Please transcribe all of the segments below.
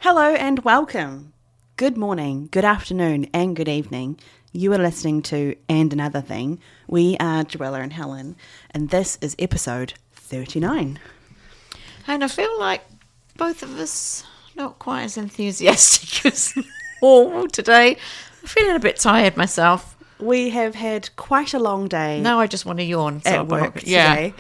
Hello and welcome. Good morning, good afternoon, and good evening. You are listening to And Another Thing. We are Joella and Helen, and this is episode 39. And I feel like both of us not quite as enthusiastic as normal today. I'm feeling a bit tired myself. We have had quite a long day. Now I just want to yawn. At work today.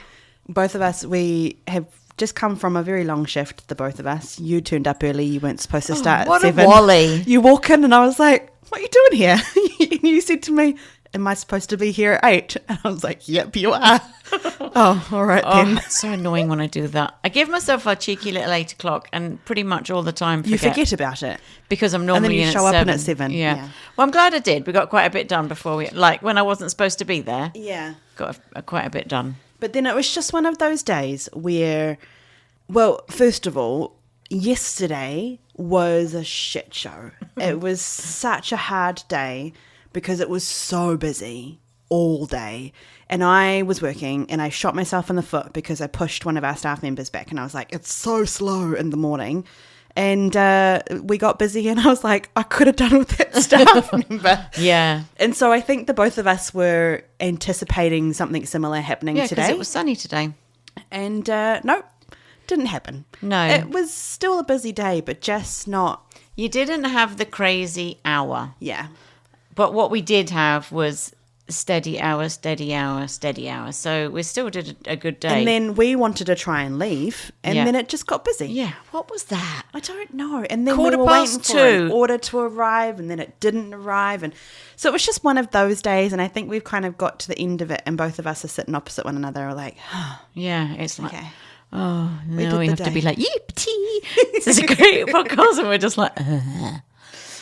Both of us, we have just come from a very long shift, the both of us. You turned up early. You weren't supposed to start at 7. What a wally. You walk in and I was like, what are you doing here? And you said to me, am I supposed to be here at 8? And I was like, yep, you are. Oh, all right then. It's so annoying when I do that. I give myself a cheeky little 8 o'clock and pretty much all the time You forget about it. Because I'm normally and then you show up in at 7. Yeah. Well, I'm glad I did. We got quite a bit done before when I wasn't supposed to be there. Yeah. Got quite a bit done. But then it was just one of those days where, well, first of all, yesterday was a shit show. It was such a hard day because it was so busy all day. And I was working and I shot myself in the foot because I pushed one of our staff members back and I was like, it's so slow in the morning. And we got busy and I was like, I could have done with that staff member. Yeah. And so I think the both of us were anticipating something similar happening today. Yeah, because it was sunny today. And nope, didn't happen. No. It was still a busy day, but just not. You didn't have the crazy hour. Yeah. But what we did have was steady hour, steady hour, steady hour. So we still did a good day. And then we wanted to try and leave, and then it just got busy. Yeah, what was that? I don't know. And then Quarter we were waiting past for an 2. order to arrive, and then it didn't arrive. And so it was just one of those days, and I think we've kind of got to the end of it, and both of us are sitting opposite one another, like, yeah, it's like, okay. Oh, now we have to be like, yippee. This is a great podcast, and we're just like,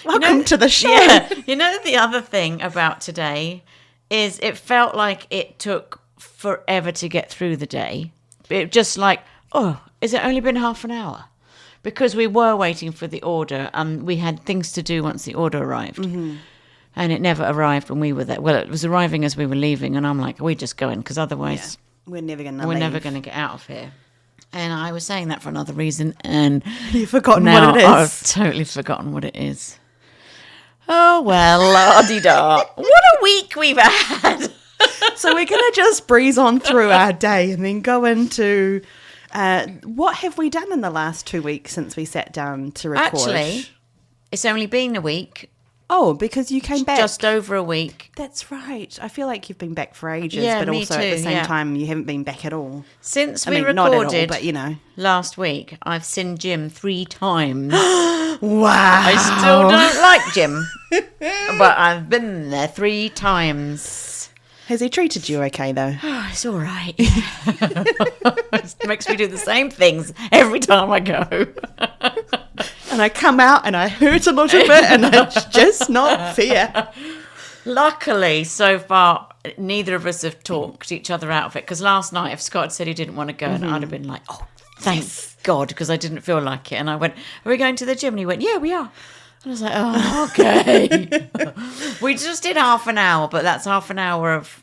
welcome to the show. Yeah. You know, the other thing about today is it felt like it took forever to get through the day. It just like, has it only been half an hour? Because we were waiting for the order and we had things to do once the order arrived. Mm-hmm. And it never arrived when we were there. Well, it was arriving as we were leaving and I'm like, are we just going? Because otherwise we're never going to get out of here. And I was saying that for another reason and you've forgotten now what it is. I've totally forgotten what it is. Oh, well, la-di-da. What a week we've had. So we're going to just breeze on through our day and then go into what have we done in the last 2 weeks since we sat down to record? Actually, it's only been a week. Oh, because you came back. Just over a week. That's right. I feel like you've been back for ages, Yeah, but me also too, at the same yeah. time you haven't been back at all. Since I we mean, recorded not at all, but you know. last week, I've seen Jim 3 times. Wow. I still don't like Jim, but I've been there 3 times. Has he treated you okay, though? Oh, it's all right. It makes me do the same things every time I go. And I come out and I hurt a little bit and it's just not fair. Luckily, so far, neither of us have talked each other out of it. Because last night, if Scott had said he didn't want to go, and I'd have been like, oh, thank God, because I didn't feel like it. And I went, are we going to the gym? And he went, yeah, we are. And I was like, oh, okay. We just did half an hour, but that's half an hour of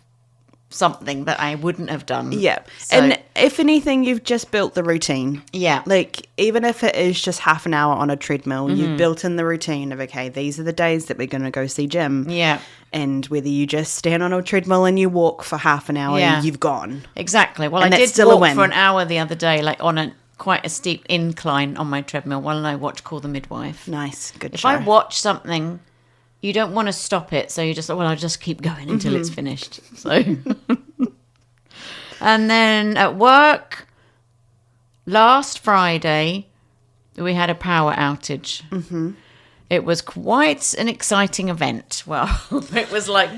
something that I wouldn't have done. Yeah. So, and if anything, you've just built the routine. Yeah. Like, even if it is just half an hour on a treadmill, you've built in the routine of, okay, these are the days that we're going to go see Jim. Yeah. And whether you just stand on a treadmill and you walk for half an hour, you've gone. Exactly. Well, And I that's did still a walk win. for an hour the other day, like on quite a steep incline on my treadmill while I watch Call the Midwife. Nice. Good If show. I watch something, you don't want to stop it, so you just, I'll just keep going until it's finished. So, and then at work, last Friday, we had a power outage. Mm-hmm. It was quite an exciting event. Well, it was like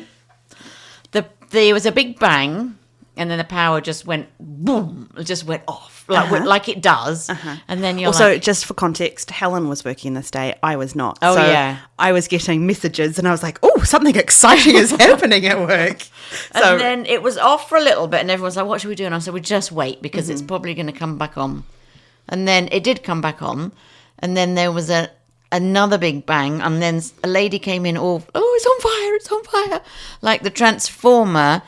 there was a big bang, and then the power just went boom. It just went off like it does. And then you're also, like, just for context, Helen was working this day. I was not. Oh, so yeah. I was getting messages and I was like, oh, something exciting is happening at work. So, and then it was off for a little bit, and everyone's like, what should we do? And I said, we just wait because it's probably going to come back on. And then it did come back on. And then there was another big bang. And then a lady came in it's on fire. Like the transformer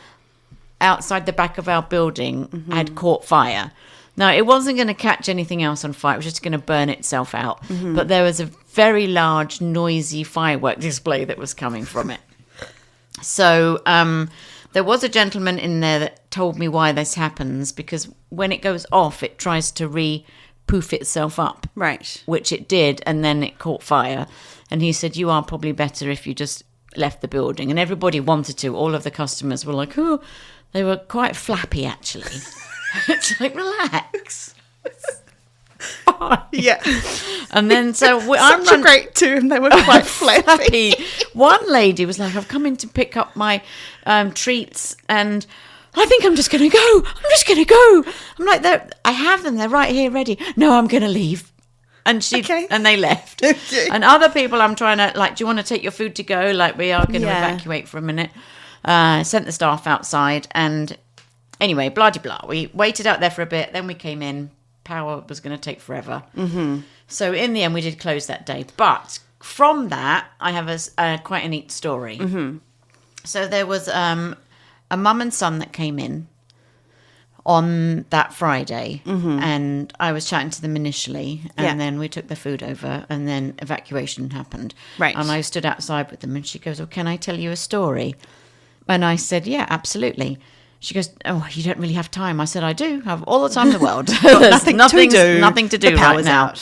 outside the back of our building had caught fire. No, it wasn't going to catch anything else on fire. It was just going to burn itself out. But there was a very large, noisy firework display that was coming from it. So there was a gentleman in there that told me why this happens, because when it goes off, it tries to poof itself up. Right. Which it did, and then it caught fire. And he said, you are probably better if you just left the building. And everybody wanted to. All of the customers were like, oh, they were quite flappy, actually. It's like, relax. Yeah. And then I'm such a great term. They were quite flappy. One lady was like, I've come in to pick up my treats, and I think I'm just going to go. I'm like, I have them. They're right here ready. No, I'm going to leave. And and they left. Okay. And other people, I'm trying to, like, do you want to take your food to go? Like, we are going to evacuate for a minute. Sent the staff outside, and anyway, blah, blah, blah. We waited out there for a bit. Then we came in. Power was going to take forever. Mm-hmm. So in the end, we did close that day. But from that, I have quite a neat story. Mm-hmm. So there was a mum and son that came in on that Friday, and I was chatting to them initially, and then we took the food over, and then evacuation happened. Right. And I stood outside with them, and she goes, "Oh, can I tell you a story?" And I said, "Yeah, absolutely." She goes, "Oh, you don't really have time." I said, "I do have all the time in the world. Nothing to do right power's now."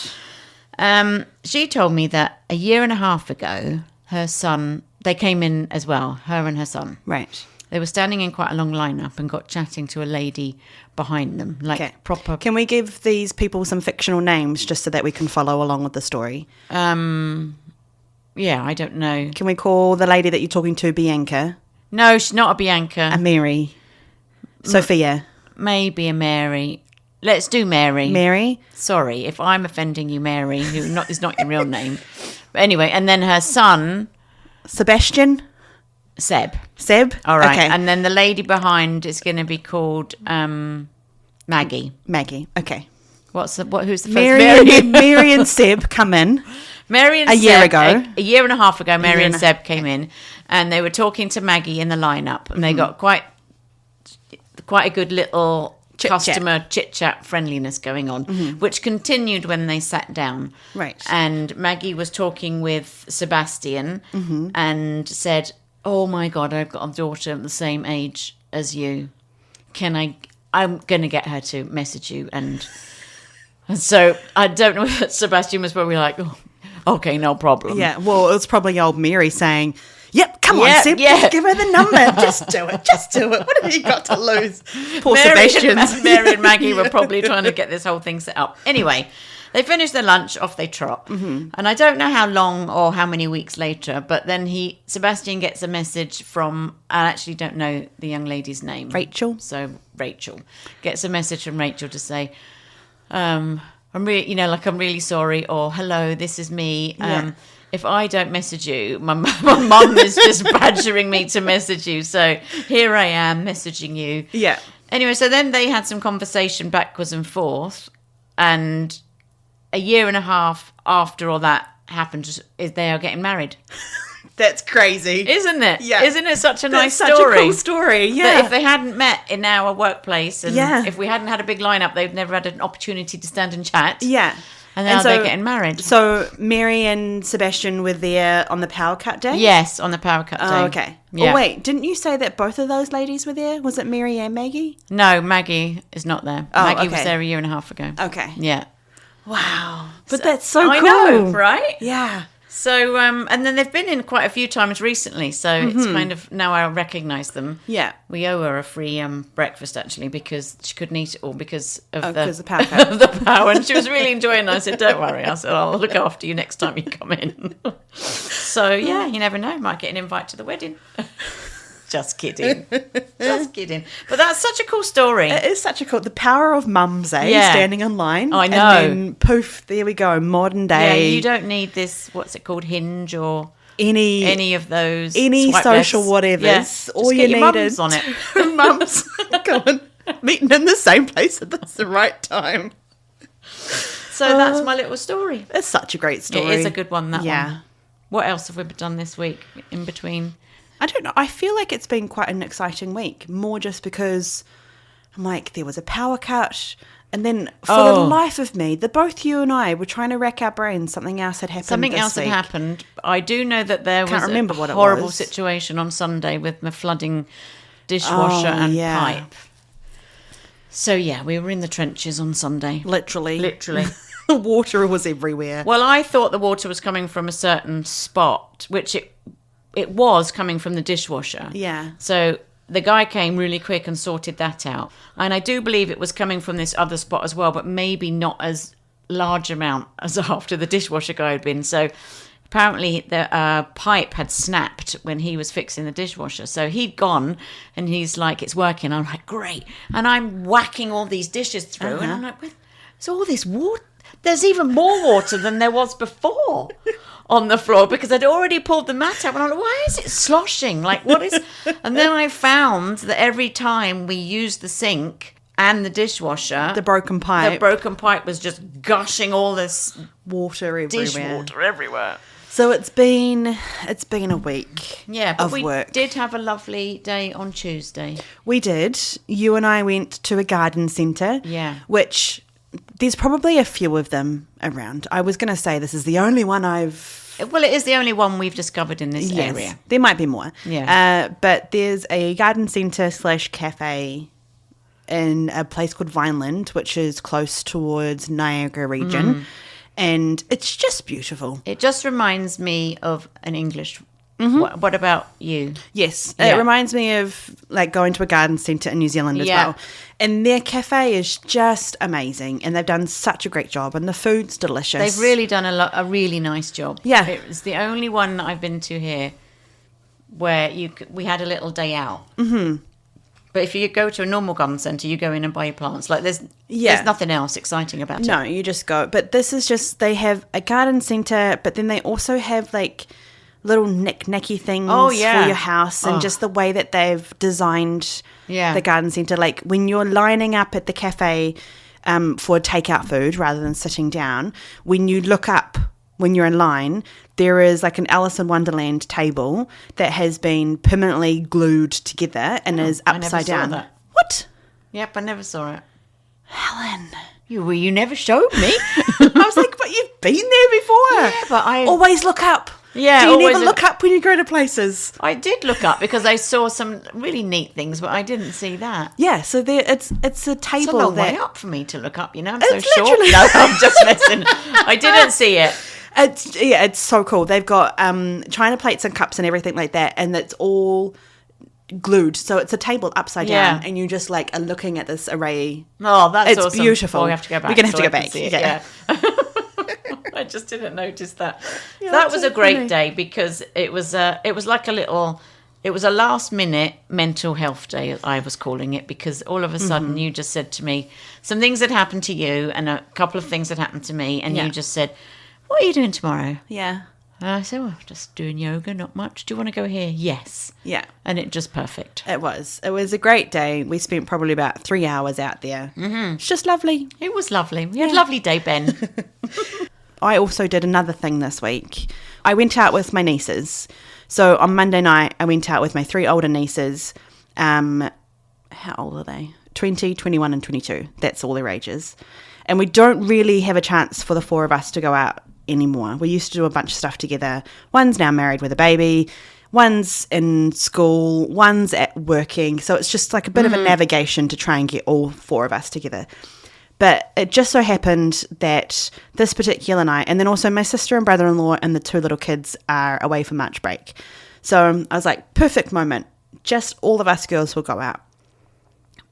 Out. She told me that a year and a half ago, her son, they came in as well, her and her son. Right. They were standing in quite a long lineup and got chatting to a lady behind them, like proper. Can we give these people some fictional names just so that we can follow along with the story? Yeah, I don't know. Can we call the lady that you're talking to Bianca? No, she's not a Bianca. A Mary. Sophia. Maybe a Mary. Let's do Mary. Mary? Sorry if I'm offending you, Mary, who is not your real name. But anyway, and then her son. Sebastian? Seb. All right. Okay. And then the lady behind is going to be called Maggie. Maggie. Okay. Who's the first? Mary and Seb come in. Mary and a Seb, year ago. A year and a half ago, Mary and Seb came in, and they were talking to Maggie in the lineup, and they got quite a good little customer chit-chat friendliness going on, which continued when they sat down. Right. And Maggie was talking with Sebastian and said, "Oh my God, I've got a daughter the same age as you. I'm going to get her to message you." And so I don't know if Sebastian was probably like, "Oh, okay, no problem." Yeah, well, it was probably old Mary saying, "Yep, come on, Seb, yeah. just give her the number. Just do it. What have you got to lose?" Poor Sebastian. Mary and Maggie were probably trying to get this whole thing set up. Anyway, they finished their lunch, off they trot. And I don't know how long or how many weeks later, but then Sebastian gets a message from, I actually don't know the young lady's name. Rachel. So Rachel gets a message from Rachel to say, I'm really sorry, or hello, this is me. If I don't message you, my mum is just badgering me to message you. So here I am messaging you. Yeah. Anyway, so then they had some conversation backwards and forth, and a year and a half after all that happened, they are getting married. That's crazy. Isn't it? Yeah. Isn't it such a nice story? Such a cool story, yeah. That if they hadn't met in our workplace, and if we hadn't had a big lineup, they'd never had an opportunity to stand and chat. Yeah. And now they're getting married. So Mary and Sebastian were there on the power cut day? Yes, on the power cut day. Oh, okay. Yeah. Oh, wait, didn't you say that both of those ladies were there? Was it Mary and Maggie? No, Maggie is not there. Oh, Maggie okay. was there a year and a half ago. Okay. Yeah. Wow. But that's so cool. I know, right? Yeah. So, and then they've been in quite a few times recently, so it's kind of, now I recognise them. Yeah. We owe her a free breakfast, actually, because she couldn't eat it all because of the power cut. of the power, and she was really enjoying it. I said, "Don't worry," I said, "I'll look after you next time you come in." So, yeah, you never know, might get an invite to the wedding. Just kidding. Just kidding. But that's such a cool story. It is such a cool... The power of mums, eh? Yeah. Standing online. I know. And then, poof, there we go. Modern day. Yeah, you don't need this, what's it called, Hinge or any of those. Any social whatevers. Yeah. All you needed. needed. Mums on it. Mums. Go on. Meeting in the same place at the right time. So that's my little story. It's such a great story. It is a good one, that yeah. one. What else have we done this week in between? I don't know. I feel like it's been quite an exciting week. More just because I'm like, there was a power cut. And then, for the life of me, both you and I were trying to rack our brains. Something else had happened. Something this else week. had happened. I do know that there was remember a what it horrible was. situation on Sunday with the flooding dishwasher and pipe. So, yeah, we were in the trenches on Sunday. Literally. The water was everywhere. Well, I thought the water was coming from a certain spot, which it was coming from the dishwasher. Yeah. So the guy came really quick and sorted that out. And I do believe it was coming from this other spot as well, but maybe not as large amount as after the dishwasher guy had been. So apparently the pipe had snapped when he was fixing the dishwasher. So he'd gone and he's like, it's working. I'm like, great. And I'm whacking all these dishes through. And I'm like, there's all this water. There's even more water than there was before on the floor because I'd already pulled the mat up. And I'm like, why is it sloshing? Like, what is... And then I found that every time we used the sink and the dishwasher... The broken pipe was just gushing all this... water everywhere. Dishwater everywhere. So it's been a week but we work. Did have a lovely day on Tuesday. We did. You and I went to a garden centre. Yeah. Which... There's probably a few of them around. I was going to say this is the only one I've... Well, it is the only one we've discovered in this area. There might be more. Yeah. But there's a garden centre / cafe in a place called Vineland, which is close towards Niagara region. And it's just beautiful. It just reminds me of an English... What about you? Yes. It reminds me of like going to a garden centre in New Zealand as well. And their cafe is just amazing. And they've done such a great job. And the food's delicious. They've really done a really nice job. Yeah. It was the only one I've been to here where we had a little day out. Mm-hmm. But if you go to a normal garden centre, you go in and buy your plants. Like there's nothing else exciting about it. No, you just go. But this is just, they have a garden centre, but then they also have like little knick-knacky things for your house and just the way that they've designed the garden centre. Like when you're lining up at the cafe for takeout food rather than sitting down, when you look up when you're in line, there is like an Alice in Wonderland table that has been permanently glued together and is upside down. That. What? Yep, I never saw it. Helen. You never showed me. I was like, but you've been there before. Yeah, but I... Always look up. Yeah, do you never look up when you go to places? I did look up because I saw some really neat things, but I didn't see that. Yeah, so there it's a table. It's a long way up for me to look up, you know. I'm so It's short. literally- No, I'm just messing. I didn't see it. It's so cool. They've got china plates and cups and everything like that, and it's all glued. So it's a table upside down, and you just like are looking at this array. Oh, that's It's awesome. beautiful. Well, we have to go back. We're gonna have to so go I can back. see it. Yeah. I just didn't notice that. Yeah, That that's was so a great funny. day because it was like it was a last minute mental health day, I was calling it, because all of a sudden you just said to me some things had happened to you and a couple of things had happened to me, and you just said, "What are you doing tomorrow?" Yeah. And I said, "Well, just doing yoga, not much. Do you want to go here?" Yes. Yeah. And it just perfect. It was a great day. We spent probably about 3 hours out there. Mm-hmm. It's just lovely. It was lovely. We had a lovely day, Ben. I also did another thing this week. I went out with my nieces. So on Monday night, I went out with my 3 older nieces. How old are they? 20, 21 and 22. That's all their ages. And we don't really have a chance for the 4 of us to go out anymore. We used to do a bunch of stuff together. One's now married with a baby. One's in school. One's at working. So it's just like a bit of a navigation to try and get all 4 of us together. But it just so happened that this particular night, and then also my sister and brother-in-law and the 2 little kids are away for March break. So I was like, perfect moment. Just all of us girls will go out.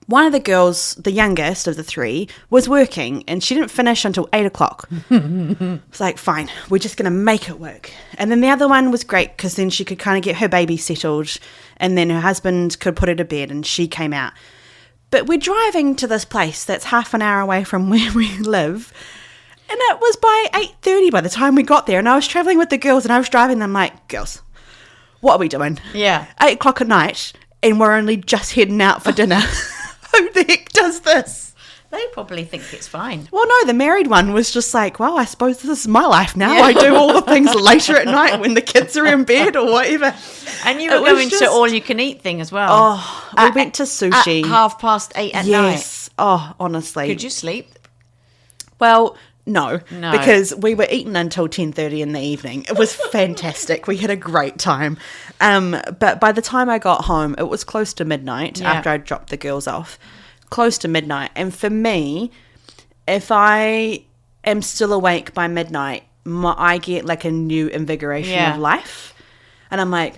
One of the girls, the youngest of the 3, was working and she didn't finish until 8 o'clock. It's like, fine, we're just going to make it work. And then the other one was great because then she could kind of get her baby settled and then her husband could put her to bed and she came out. But we're driving to this place that's half an hour away from where we live. And it was by 8:30 by the time we got there. And I was travelling with the girls and I was driving them like, girls, what are we doing? Yeah. 8 o'clock at night and we're only just heading out for dinner. Who the heck does this? They probably think it's fine. Well, no, the married one was just like, well, I suppose this is my life now. I do all the things later at night when the kids are in bed or whatever. And you were going to all-you-can-eat thing as well. Oh, we went to sushi. At 8:30 at night. Yes. honestly. Could you sleep? Well, no, No. because we were eating until 10:30 in the evening. It was fantastic. We had a great time. But by the time I got home, it was close to midnight after I dropped the girls off. Close to midnight. And for me, if I am still awake by midnight, I get like a new invigoration of life. And I'm like,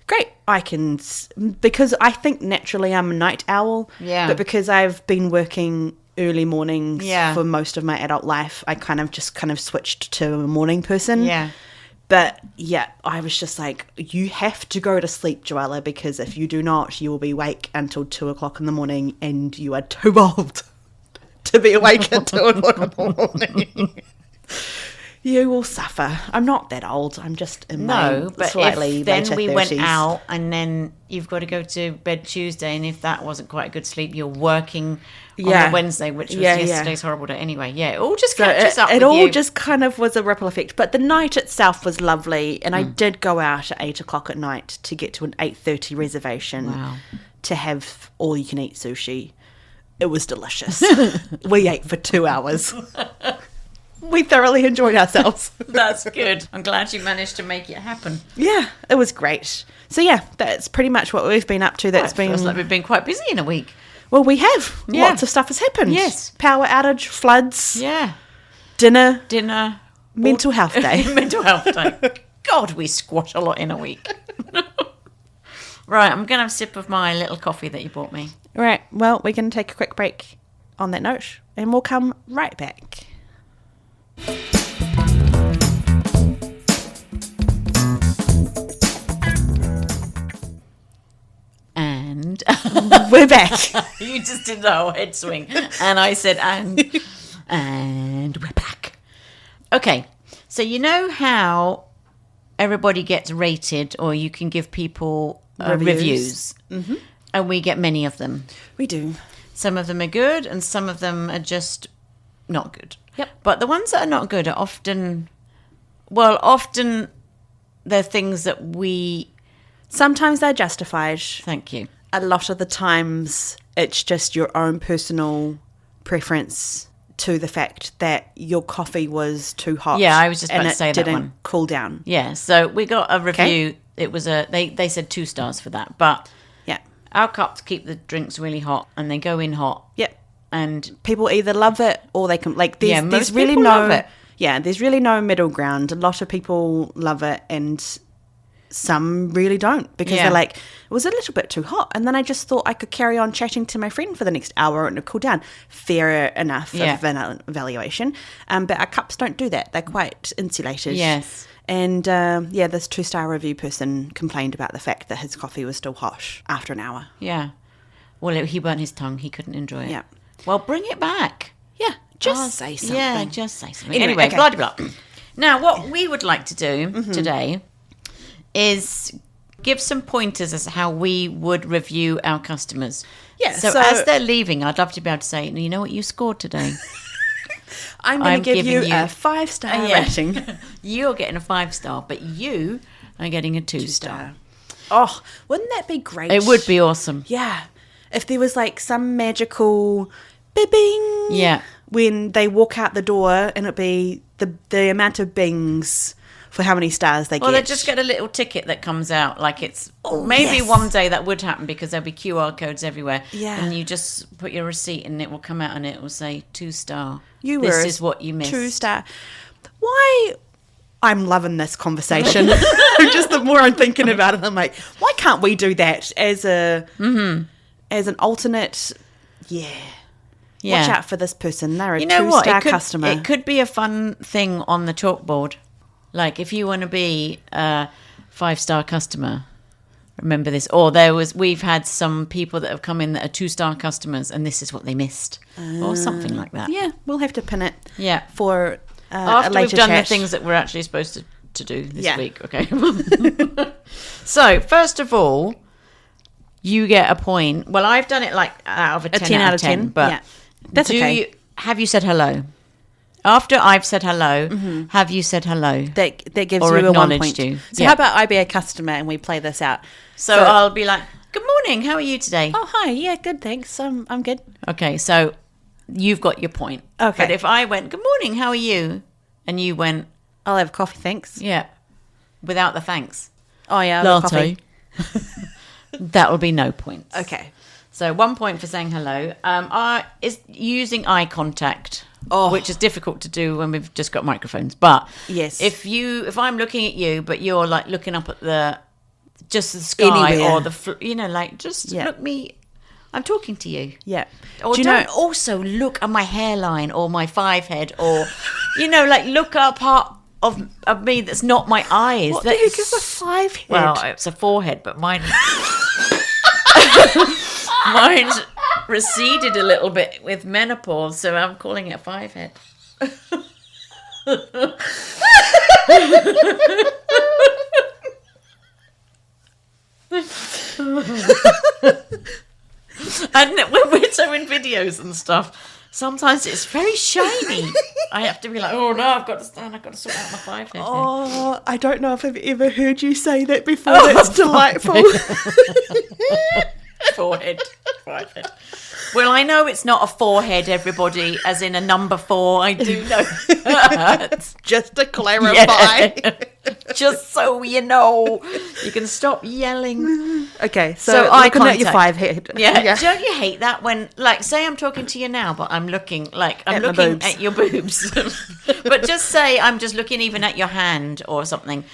great. I can, because I think naturally I'm a night owl. Yeah. But because I've been working early mornings for most of my adult life, I kind of switched to a morning person. Yeah. But yeah, I was just like, you have to go to sleep, Joella, because if you do not, you will be awake until 2:00 in the morning, and you are too old to be awake at 2:00 in the morning. You will suffer. I'm not that old. I'm just in my slightly then later we 30s. went out, and then you've got to go to bed Tuesday, and if that wasn't quite a good sleep, you're working on a Wednesday, which was yesterday's horrible day. Anyway, it all just catches up with you. It all just kind of was a ripple effect. But the night itself was lovely, and I did go out at 8:00 at night to get to an 8:30 reservation to have all-you-can-eat sushi. It was delicious. We ate for 2 hours. We thoroughly enjoyed ourselves. That's good. I'm glad you managed to make it happen. Yeah, it was great. So yeah, that's pretty much what we've been up to. Feels like we've been quite busy in a week. Well, we have. Yeah. Lots of stuff has happened. Yes. Power outage, floods. Yeah. Dinner. Mental Health Day. Mental health day. God, we squash a lot in a week. Right, I'm going to have a sip of my little coffee that you bought me. Right, well, we're going to take a quick break on that note, and we'll come right back. And we're back. You just did the whole head swing, and I said and we're back. Okay, so you know how everybody gets rated, or you can give people reviews. Mm-hmm. And we get many of them. We do. Some of them are good, and some of them are just not good. Yep. But the ones that are not good are often they're things that we... Sometimes they're justified. Thank you. A lot of the times it's just your own personal preference to the fact that your coffee was too hot. Yeah, I was just about to say that one. And it didn't cool down. Yeah, so we got a review. Okay. It was they said 2 stars for that. But yeah, our cups keep the drinks really hot, and they go in hot. Yep. And people either love it or they can there's really love it. Yeah, there's really no middle ground. A lot of people love it, and some really don't, because they're like, it was a little bit too hot, and then I just thought I could carry on chatting to my friend for the next hour and it'll cool down. Fair enough of an evaluation. But our cups don't do that. They're quite insulated. Yes. And this 2-star review person complained about the fact that his coffee was still hot after an hour. Yeah. Well, he burnt his tongue. He couldn't enjoy it. Yeah. Well, bring it back. Yeah. Just say something. Yeah, just say something. Anyway, okay. Blah, blah, blah. Now, what we would like to do today is give some pointers as to how we would review our customers. Yeah. So as they're leaving, I'd love to be able to say, you know what you scored today? I'm going to give you a 5-star rating. You're getting a 5-star, but you are getting a 2-star. Oh, wouldn't that be great? It would be awesome. Yeah. If there was like some magical bing. Yeah. When they walk out the door, and it'd be the amount of bings for how many stars they get. Well, they just get a little ticket that comes out. Like it's maybe one day that would happen, because there'll be QR codes everywhere. Yeah. And you just put your receipt and it will come out and it will say 2-star. This is what you missed. 2-star. Why? I'm loving this conversation. Just the more I'm thinking about it, I'm like, why can't we do that as an alternate? Yeah. Yeah. Watch out for this person. They're a 2-star customer. It could be a fun thing on the chalkboard. Like if you want to be a 5-star customer, remember this. Or we've had some people that have come in that are 2-star customers, and this is what they missed, or something like that. Yeah, we'll have to pin it. Yeah. For after a later we've done chat. the things that we're actually supposed to do this week. Okay. So first of all, you get a point. Well, I've done it like out of a 10 out of 10, but that's okay. Have you said hello? After I've said hello, have you said hello? That gives or you a 1 acknowledged point. you. So how about I be a customer and we play this out? So I'll be like, good morning, how are you today? Oh, hi, yeah, good, thanks. I'm good. Okay, so you've got your point. Okay. But if I went, good morning, how are you? And you went, I'll have coffee, thanks. yeah, without the thanks. Oh, yeah, I'll have Latte. coffee. That will be no points. Okay. So 1 point for saying hello. Is using eye contact, which is difficult to do when we've just got microphones. But Yes. if I'm looking at you, but you're like looking up at the sky Anywhere. or just look me. I'm talking to you. Yeah. Or Do you don't know? also look at my hairline or my fivehead or, like look at a part of me that's not my eyes. What the heck is a fivehead? Well, it's a forehead, but mine. Mine's receded a little bit with menopause, so I'm calling it a fivehead. And when we're doing videos and stuff, sometimes it's very shiny. I have to be like, oh no, I've got to stand, I've got to sort out my fivehead here. Oh, I don't know if I've ever heard you say that before. That's delightful. Forehead. Well, I know it's not a forehead, everybody, as in a number 4. I do know that. Just to clarify. Yeah. Just so you know. You can stop yelling. Okay, So so eye looking at your contact. fivehead. Yeah. Don't you hate that when, like, say I'm talking to you now, but I'm looking, like, I'm At my looking boobs. at your boobs. But just say I'm just looking even at your hand or something.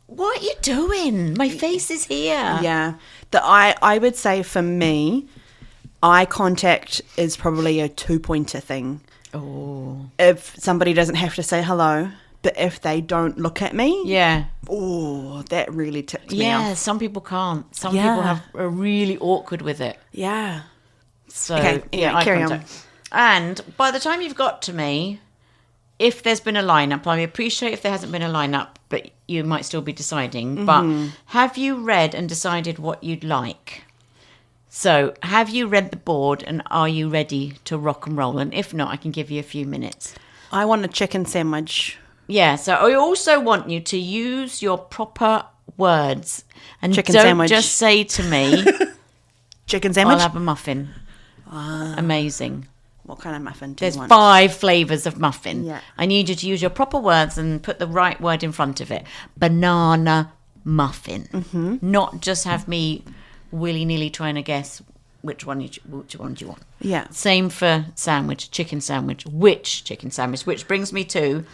What are you doing? My face is here. Yeah. I would say for me, eye contact is probably a 2-pointer thing. Oh. If somebody doesn't have to say hello, but if they don't look at me, Yeah. oh, that really ticks me Yeah, off. some people can't. Some Yeah. people are really awkward with it. Yeah. So, Okay, anyway, eye carry on. contact. And by the time you've got to me, if there's been a lineup, I appreciate if there hasn't been a lineup, but you might still be deciding. Mm-hmm. But have you read and decided what you'd like? So, have you read the board and are you ready to rock and roll? And if not, I can give you a few minutes. I want a chicken sandwich. Yeah, so I also want you to use your proper words and Chicken don't sandwich. just say to me, Chicken sandwich? I'll have a muffin. Amazing. What kind of muffin do There's you want? 5 flavours of muffin. Yeah. I need you to use your proper words and put the right word in front of it. Banana muffin. Mm-hmm. Not just have me willy-nilly trying to guess which one do you want. Yeah. Same for sandwich, chicken sandwich. Which chicken sandwich? Which brings me to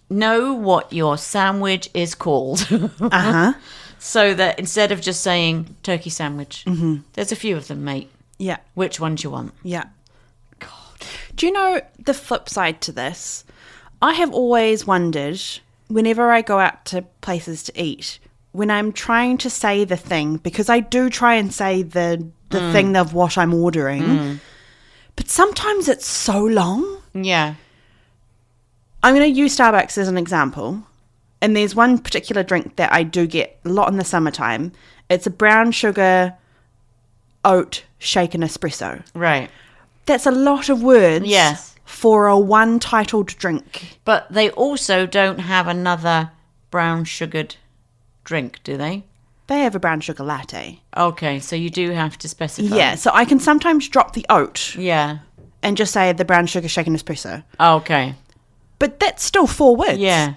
know what your sandwich is called. Uh-huh. So that instead of just saying turkey sandwich, there's a few of them, mate. Yeah. Which one do you want? Yeah. Do you know the flip side to this? I have always wondered, whenever I go out to places to eat, when I'm trying to say the thing, because I do try and say the thing of what I'm ordering, but sometimes it's so long. Yeah. I'm going to use Starbucks as an example. And there's one particular drink that I do get a lot in the summertime. It's a brown sugar oat shaken espresso. Right. That's a lot of words Yes. for a one titled drink. But they also don't have another brown sugared drink, do they? They have a brown sugar latte. Okay, so you do have to specify. Yeah, so I can sometimes drop the oat Yeah. and just say the brown sugar shaken espresso. Okay. But that's still 4 words. Yeah.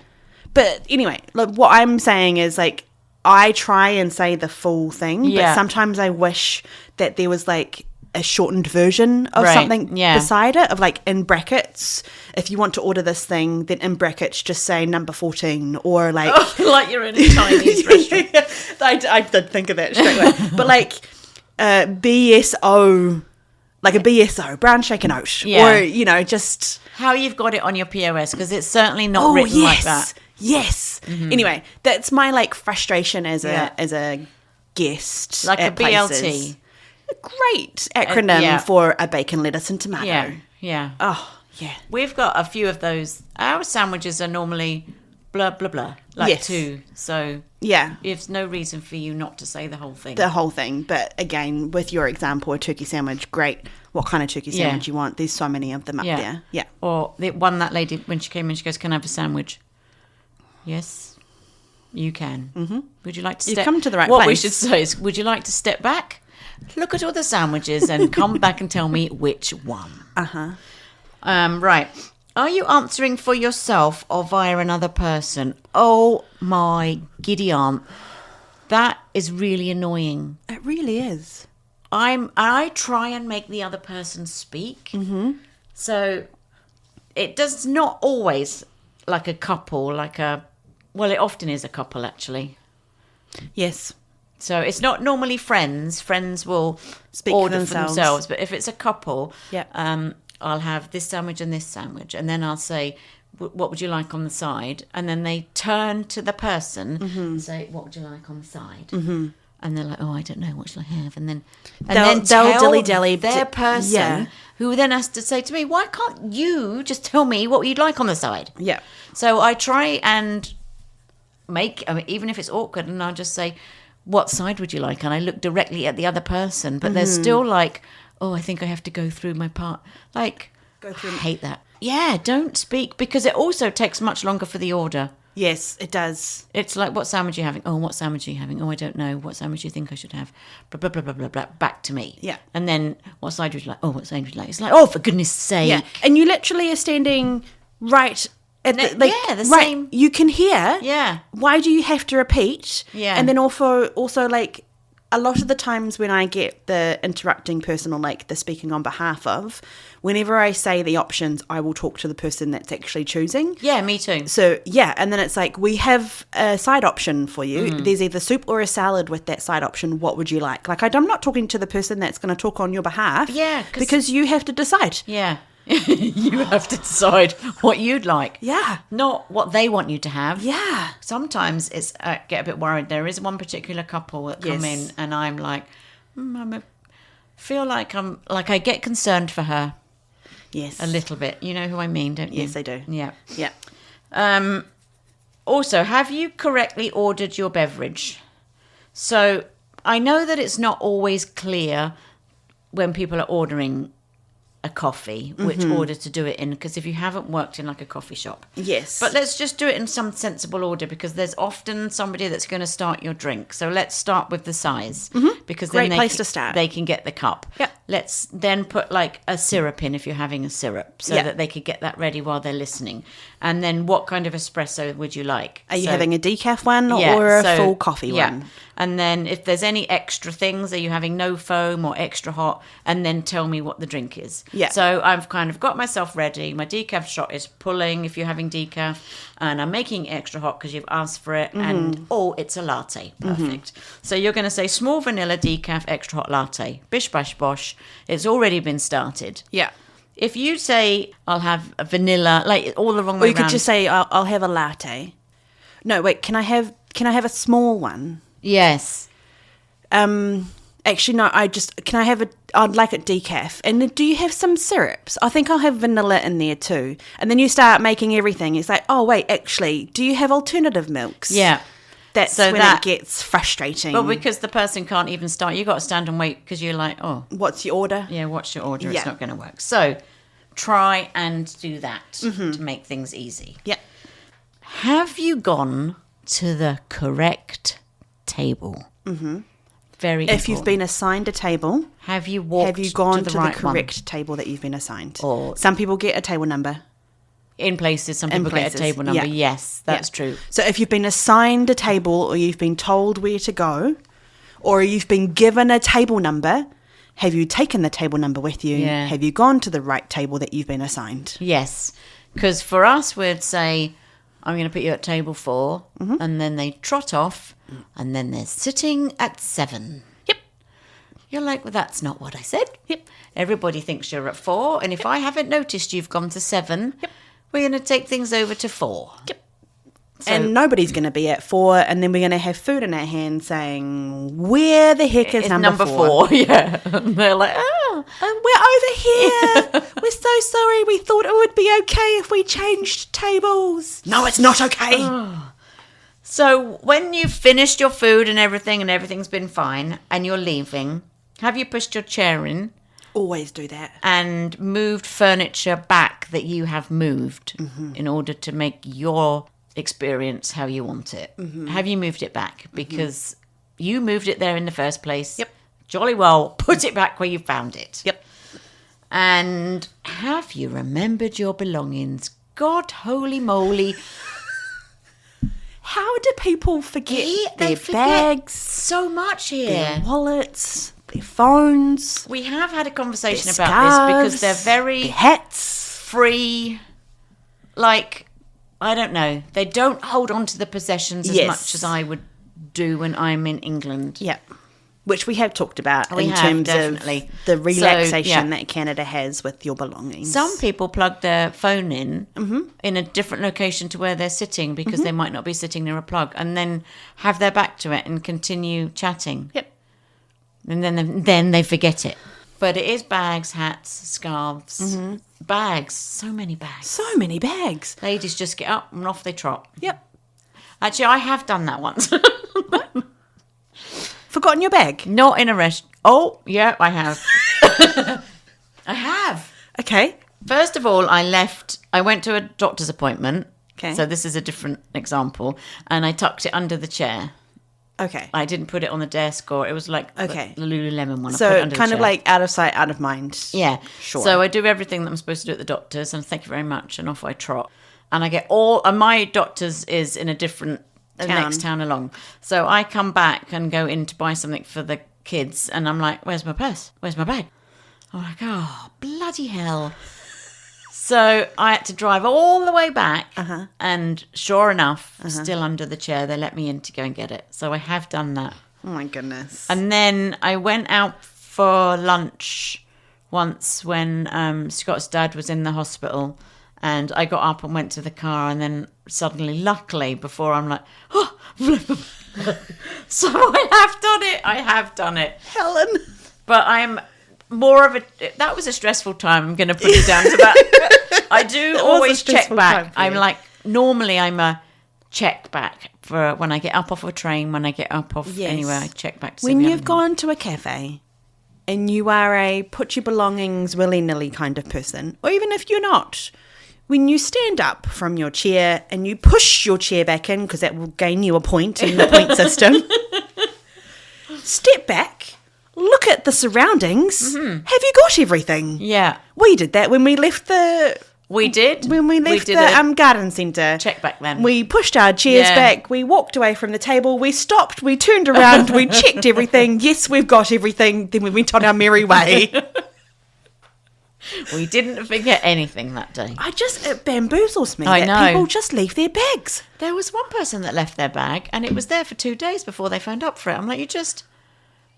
But anyway, like what I'm saying is like I try and say the full thing, Yeah. but sometimes I wish that there was like a shortened version of Right, something yeah. beside it, of like in brackets, if you want to order this thing, then in brackets just say number 14 or like Like you're in a Chinese restaurant. I did think of that straight away. But like BSO, like a BSO, brown shaken oat. Yeah. Or, you know, just... How you've got it on your POS, because it's certainly not written like that. Yes. Anyway, that's my like frustration as Yeah. a guest. Like at a BLT. places. A great acronym yeah. for a bacon, lettuce, and tomato. Yeah. Yeah. Oh, yeah. We've got a few of those. Our sandwiches are normally blah, blah, blah. Like Yes. 2. So Yeah. there's no reason for you not to say the whole thing. The whole thing. But again, with your example, a turkey sandwich, great. What kind of turkey Yeah. sandwich you want? There's so many of them up there. Yeah. Or the one that lady, when she came in, she goes, can I have a sandwich? Yes, you can. Mm-hmm. Would you like to You've step... come to the right What we place. should say is, would you like to step back? look at all the sandwiches and come back and tell me which one. Right. Are you answering for yourself or via another person? Oh my giddy aunt. That is really annoying. It really is. I try and make the other person speak. Mm-hmm. So it does not always like a couple, well, it often is a couple actually. Yes. So it's not normally friends. Friends will Speak order for for themselves. But if it's a couple, I'll have this sandwich and this sandwich. And then I'll say, what would you like on the side? And then they turn to the person and say, what would you like on the side? Mm-hmm. And they're like, oh, I don't know, what shall I have? And then they'll tell dilly-dally their person, who then has to say to me, why can't you just tell me what you'd like on the side? Yeah. So I try and even if it's awkward, and I'll just say, what side would you like? And I look directly at the other person, but they're still like, oh, I think I have to go through my part. Like, I hate that. Yeah, don't speak, because it also takes much longer for the order. Yes, it does. It's like, what sandwich are you having? Oh, what sandwich are you having? Oh, I don't know. What sandwich do you think I should have? Blah, blah, blah, blah, blah, blah. Back to me. Yeah. And then, what side would you like? Oh, what side would you like? It's like, oh, for goodness sake. Yeah. And you literally are standing right at the, the right, same. You can hear. Yeah. Why do you have to repeat? Yeah. And then also like, a lot of the times when I get the interrupting person or like the speaking on behalf of, whenever I say the options, I will talk to the person that's actually choosing. Yeah, me too. So, yeah, and then it's like, we have a side option for you. There's either soup or a salad with that side option. What would you like? Like, I'm not talking to the person that's going to talk on your behalf. Yeah. Because you have to decide. Yeah. You have to decide what you'd like. Yeah. Not what they want you to have. Yeah. Sometimes it's get a bit worried. There is one particular couple that come in and I'm like, feel like I get concerned for her. Yes. A little bit. You know who I mean, don't you? Yes, I do. Yeah. Yeah. Also, have you correctly ordered your beverage? So I know that it's not always clear when people are ordering a coffee, which order to do it in, because if you haven't worked in like a coffee shop. Yes. But let's just do it in some sensible order, because there's often somebody that's going to start your drink. So let's start with the size, because then Great place to start. They can get the cup. Yep. Let's then put like a syrup in if you're having a syrup, so that they could get that ready while they're listening. And then what kind of espresso would you like? Are you having a decaf one or a full coffee one? And then if there's any extra things, are you having no foam or extra hot? And then tell me what the drink is. Yeah. So I've kind of got myself ready. My decaf shot is pulling if you're having decaf. And I'm making it extra hot because you've asked for it. And, it's a latte. Perfect. So you're going to say small vanilla decaf extra hot latte. Bish, bash, bosh. It's already been started. Yeah. If you say, I'll have a vanilla, like all the wrong way Or you around. could just say, I'll have a latte. No, wait, can I have a small one? Yes. Actually, no, I'd like it decaf. And then do you have some syrups? I think I'll have vanilla in there too. And then you start making everything. It's like, oh, wait, actually, do you have alternative milks? Yeah. That's when it gets frustrating. But because the person can't even start, you got to stand and wait because you're like, oh. What's your order? Yeah, what's your order? It's not going to work. So try and do that to make things easy. Yeah. Have you gone to the correct table? Mm-hmm. Very important. If you've been assigned a table, have you gone to the right correct table that you've been assigned? Or some people get a table number. In places, some people get a table number. Yeah. Yes, that's true. So if you've been assigned a table, or you've been told where to go, or you've been given a table number, have you taken the table number with you? Yeah. Have you gone to the right table that you've been assigned? Yes, because for us, we'd say, I'm going to put you at table 4, and then they trot off, and then they're sitting at 7. Yep. You're like, well, that's not what I said. Yep. Everybody thinks you're at 4, and if I haven't noticed you've gone to 7, we're going to take things over to 4. Yep. So, and nobody's going to be at 4, and then we're going to have food in our hand saying, where the heck is number 4? Yeah. And they're like, oh. We're over here. We're so sorry. We thought it would be okay if we changed tables. No, it's not okay. So when you've finished your food and everything's been fine, and you're leaving, have you pushed your chair in? Always do that. And moved furniture back that you have moved in order to make your experience how you want it. Have you moved it back? Because you moved it there in the first place. Yep. jolly well put it back where you found it. Yep. And have you remembered your belongings? God holy moly. How do people forget They their forget bags, so much here. their wallets, their phones, We have had a conversation their about this because scarves, they're very their hats? free. Like, I don't know. They don't hold on to the possessions as Yes. much as I would do when I'm in England. Yeah. Which we have talked about We in have, terms definitely. of the relaxation yeah. that Canada has with your belongings. Some people plug their phone in a different location to where they're sitting because they might not be sitting near a plug, and then have their back to it and continue chatting. Yep. And then they forget it. But it is bags, hats, scarves, bags. So many bags. So many bags. Ladies just get up and off they trot. Yep. Actually, I have done that once. Forgotten your bag. Not in a rest. Oh, yeah, I have. I have. Okay. First of all, I went to a doctor's appointment. Okay. So this is a different example. And I tucked it under the chair. Okay. I didn't put it on the desk, or it was like Okay. the Lululemon one. I put it So under kind the of chair. like out of sight, out of mind. Yeah. Sure. So I do everything that I'm supposed to do at the doctor's, and thank you very much, and off I trot. And I get and my doctor's is in a different next town along. So I come back and go in to buy something for the kids, and I'm like, where's my purse? Where's my bag? I'm like, oh, bloody hell. So I had to drive all the way back, and sure enough, still under the chair, they let me in to go and get it. So I have done that. Oh my goodness. And then I went out for lunch once when Scott's dad was in the hospital, and I got up and went to the car, and then suddenly, luckily, before I'm like, oh, so I have done it. Helen. But I'm more of that was a stressful time. I'm going to put it down to that. I do always check back. I'm like, normally I'm a check back for when I get up off a train, when I get up off anywhere, I check back to see When if we you've haven't- gone to a cafe and you are a put your belongings willy-nilly kind of person, or even if you're not, when you stand up from your chair and you push your chair back in, because that will gain you a point in the point system, step back, look at the surroundings. Have you got everything? Yeah. We did that when we left the We did. when we left did the garden centre. check back then. We pushed our chairs Yeah. back. We walked away from the table. We stopped. We turned around. We checked everything. Yes, we've got everything. Then we went on our merry way. We didn't forget anything that day. It bamboozles me I that know. people just leave their bags. There was one person that left their bag, and it was there for 2 days before they phoned up for it. I'm like,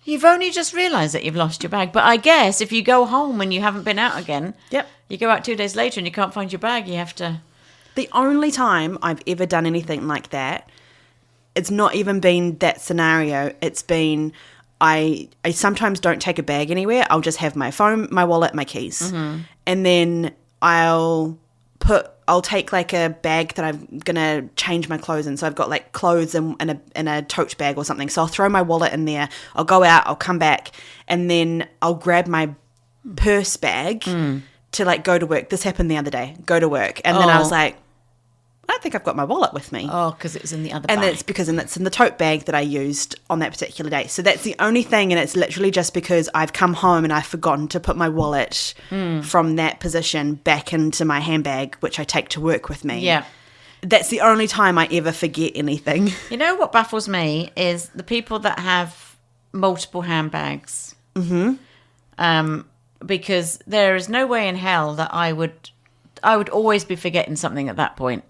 you've only just realised that you've lost your bag. But I guess if you go home and you haven't been out again, Yep. you go out 2 days later and you can't find your bag, you have to... The only time I've ever done anything like that, it's not even been that scenario. It's been I sometimes don't take a bag anywhere. I'll just have my phone, my wallet, my keys. Mm-hmm. And then I'll take like a bag that I'm going to change my clothes in. So I've got like clothes in a tote bag or something. So I'll throw my wallet in there. I'll go out, I'll come back, and then I'll grab my purse bag to like go to work. This happened the other day, go to work. And then I was like, I don't think I've got my wallet with me. Oh, because it was in the other And bag. that's because it's in the tote bag that I used on that particular day. So that's the only thing, and it's literally just because I've come home and I've forgotten to put my wallet from that position back into my handbag, which I take to work with me. Yeah. That's the only time I ever forget anything. You know what baffles me is the people that have multiple handbags. Mm-hmm. Because there is no way in hell that I would always be forgetting something at that point.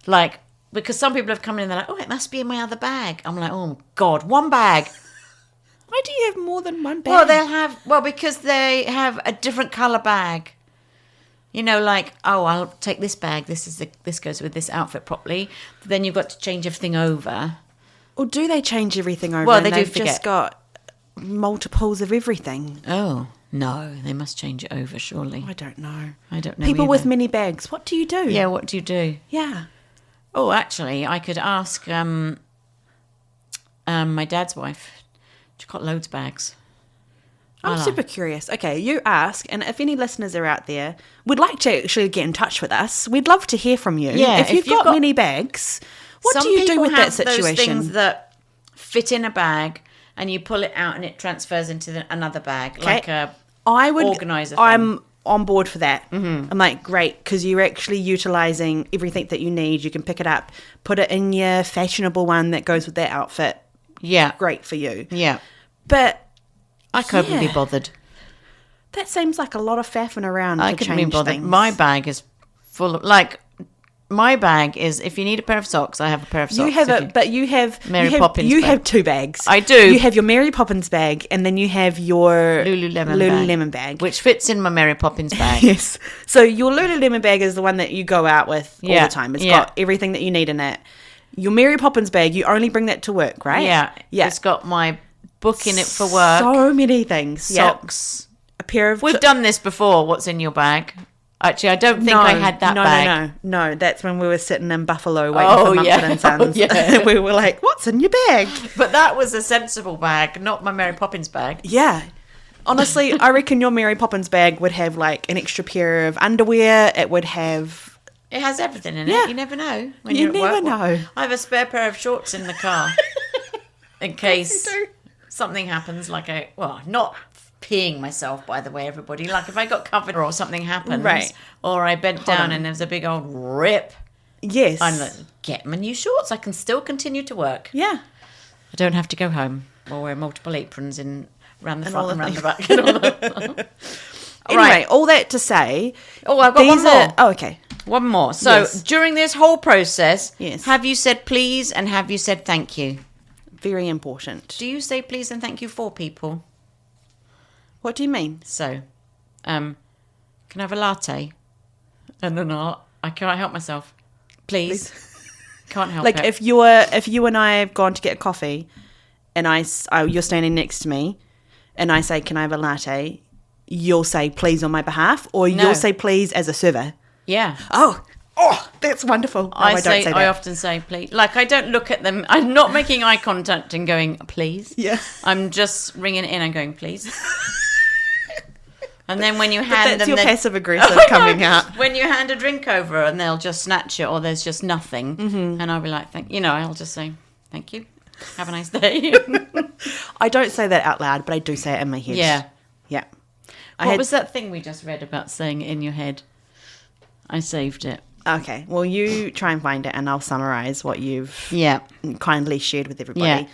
Like, because some people have come in and they're like, oh, it must be in my other bag. I'm like, oh, God, one bag. Why do you have more than one bag? Well, because they have a different colour bag. You know, like, oh, I'll take this bag. This goes with this outfit properly. Then you've got to change everything over. Or do they change everything over? Well, and they do they've forget. just got multiples of everything. Oh, no, they must change it over, surely. I don't know. I don't know People with either. many bags, what do you do? Yeah, what do you do? Yeah. Oh, actually, I could ask my dad's wife. She's got loads of bags. I'm super curious. Okay, you ask, and if any listeners are out there would like to actually get in touch with us, we'd love to hear from you. Yeah, if you've got many bags, what Some do you do people with have that situation? Those things that fit in a bag and you pull it out and it transfers into another bag, Okay. like a I would organizer thing. I'm on board for that. I'm like, great, because you're actually utilizing everything that you need. You can pick it up, put it in your fashionable one that goes with that outfit. Yeah. Great for you. Yeah. But I couldn't be yeah, bothered. that seems like a lot of faffing around I to couldn't be change bothered. things. My bag is full of, like, my bag is, if you need a pair of socks, I have a pair of socks. You have If it, but you have Mary you have, Poppins You bag. have two bags. I do. You have your Mary Poppins bag, and then you have your Lululemon bag. which fits in my Mary Poppins bag. Yes. So your Lululemon bag is the one that you go out with all Yeah, the time. It's yeah. got everything that you need in it. Your Mary Poppins bag, you only bring that to work, right? Yeah. Yeah. It's got my book in it for work. So many things. Yeah. Socks. A pair of... We've done this before. What's in your bag? Actually, I don't think I had that bag. No. That's when we were sitting in Buffalo waiting Oh, for Mumford yeah. and Sons. Oh, yeah. We were like, what's in your bag? But that was a sensible bag, not my Mary Poppins bag. Yeah. Honestly, I reckon your Mary Poppins bag would have like an extra pair of underwear. It would have... It has everything in Yeah. it. You never know. When You you're at never work. know. I have a spare pair of shorts in the car in case You do. something happens, like not peeing myself, by the way, everybody. Like if I got covered or something happens, Right. or I bent down on. and there's a big old rip, Yes. I'm like, get my new shorts. I can still continue to work. Yeah. I don't have to go home or wear multiple aprons around the And front all and the around the back. And all that. Anyway, Right. all that to say... Oh, I've got one more. Oh, okay. One more. So Yes. during this whole process, Yes. have you said please and have you said thank you? Very important. Do you say please and thank you for people? What do you mean? So, can I have a latte? And then I can't help myself. Please. Can't help Like it. if you and I have gone to get a coffee, and you're standing next to me, and I say, "Can I have a latte?" You'll say please on my behalf, or No. you'll say please as a server. Yeah. Oh, that's wonderful. No, I don't say that. I often say please. Like I don't look at them. I'm not making eye contact and going please. Yeah. I'm just ringing it in and going please. And then when you But hand that's them your the- passive aggressive I know. coming out. When you hand a drink over and they'll just snatch it or there's just nothing, and I'll be like, I'll just say thank you. Have a nice day. I don't say that out loud, but I do say it in my head. Yeah. Yeah. What was that thing we just read about saying it in your head? I saved it. Okay. Well, you try and find it, and I'll summarize what you've Yeah. kindly shared with everybody. Yeah.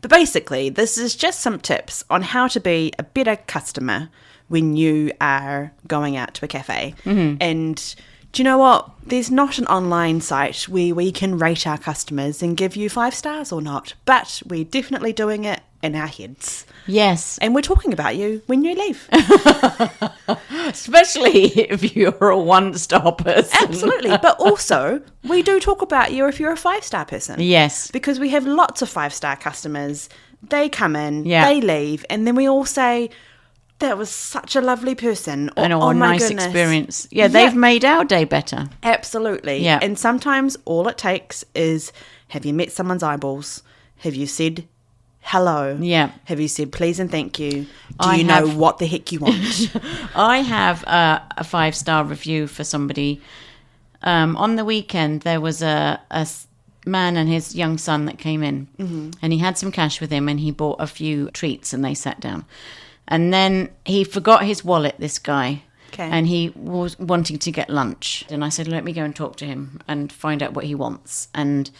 But basically, this is just some tips on how to be a better customer when you are going out to a cafe. Mm-hmm. And do you know what? There's not an online site where we can rate our customers and give you 5 stars or not, but we're definitely doing it in our heads. Yes. And we're talking about you when you leave. Especially if you're a 1-star person. Absolutely. But also, we do talk about you if you're a 5-star person. Yes. Because we have lots of 5-star customers. They come in, Yeah. they leave, and then we all say, that was such a lovely person. Or, And oh a my nice goodness. experience. Yeah, they've made our day better. Absolutely. Yeah. And sometimes all it takes is, have you met someone's eyeballs? Have you said hello? Yeah. Have you said please and thank you? Do I you know have- what the heck you want? I have a 5-star review for somebody. On the weekend, there was a man and his young son that came in, and he had some cash with him, and he bought a few treats, and they sat down. And then he forgot his wallet, this guy, Okay. and he was wanting to get lunch. And I said, let me go and talk to him and find out what he wants. And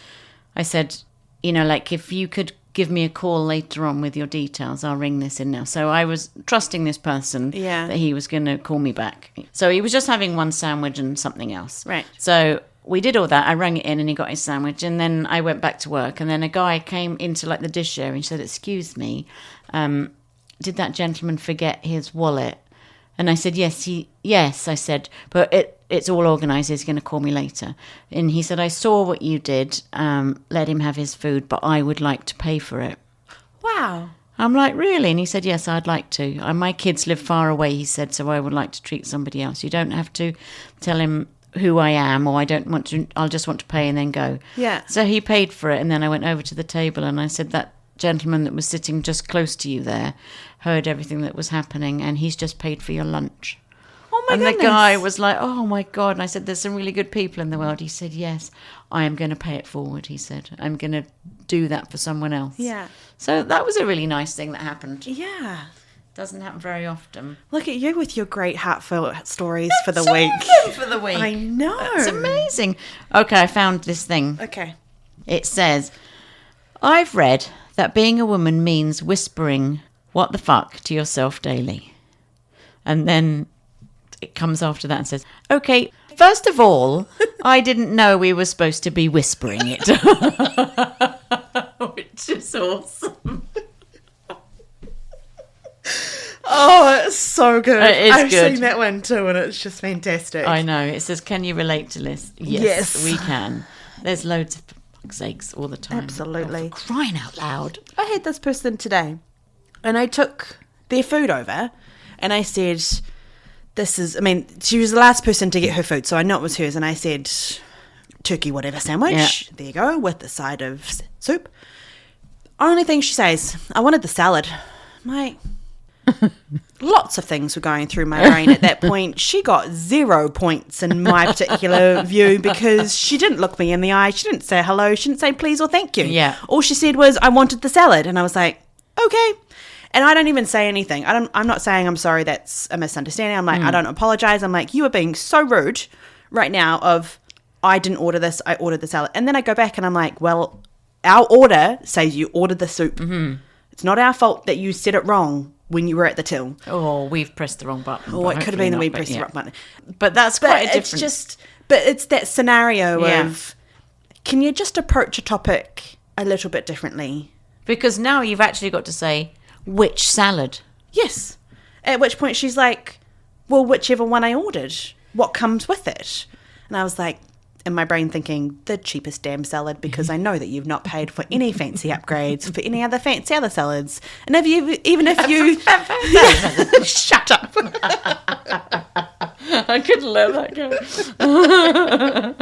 I said, like if you could give me a call later on with your details, I'll ring this in now. So I was trusting this person Yeah. that he was going to call me back. So he was just having one sandwich and something else. Right. So we did all that. I rang it in and he got his sandwich. And then I went back to work. And then a guy came into like the dish area and said, excuse me, did that gentleman forget his wallet? And I said, yes, I said, but it's all organised. He's going to call me later. And he said, I saw what you did. Let him have his food, but I would like to pay for it. Wow. I'm like, really? And he said, yes, I'd like to. My kids live far away, he said, so I would like to treat somebody else. You don't have to tell him who I am, or I don't want to, I'll just want to pay and then go. Yeah. So he paid for it, and then I went over to the table and I said, that gentleman that was sitting just close to you there heard everything that was happening, and he's just paid for your lunch. Oh my and goodness. the guy was like, oh my God. And I said, there's some really good people in the world. He said, yes, I am going to pay it forward. He said, I'm going to do that for someone else. Yeah. So that was a really nice thing that happened. Yeah. Doesn't happen very often. Look at you with your great heartfelt stories for the Some week. of them for the week. I know. It's amazing. Okay, I found this thing. Okay. It says, I've read that being a woman means whispering what the fuck to yourself daily. And then it comes after that and says, okay, first of all, I didn't know we were supposed to be whispering it. Which is awesome. Oh, it's so good. It is I've good. seen that one too, and it's just fantastic. I know. It says, can you relate to this? Yes, we can. There's loads of fuck's sakes all the time. Absolutely. Oh, for crying out loud. I had this person today, and I took their food over, and I said, she was the last person to get her food, so I know it was hers, and I said, turkey whatever sandwich. Yeah. There you go, with the side of soup. Only thing she says, I wanted the salad. Lots of things were going through my brain at that point. She got 0 points in my particular view because she didn't look me in the eye. She didn't say hello. She didn't say please or thank you. Yeah. All she said was, I wanted the salad. And I was like, okay. And I don't even say anything. I'm not saying I'm sorry, that's a misunderstanding. I'm like, I don't apologize. I'm like, you are being so rude right now of, I didn't order this, I ordered the salad. And then I go back and I'm like, well, our order says you ordered the soup. Mm-hmm. It's not our fault that you said it wrong when you were at the till. Oh, we've pressed the wrong button. Oh, it could have been that we pressed the wrong button. But that's But quite a it's different... but it's that scenario Yeah. of, can you just approach a topic a little bit differently? Because now you've actually got to say, which salad? Yes. At which point she's like, well, whichever one I ordered, what comes with it? And I was like, in my brain thinking, the cheapest damn salad, because I know that you've not paid for any fancy upgrades for any other fancy other salads. And even if you shut up. I couldn't let that go.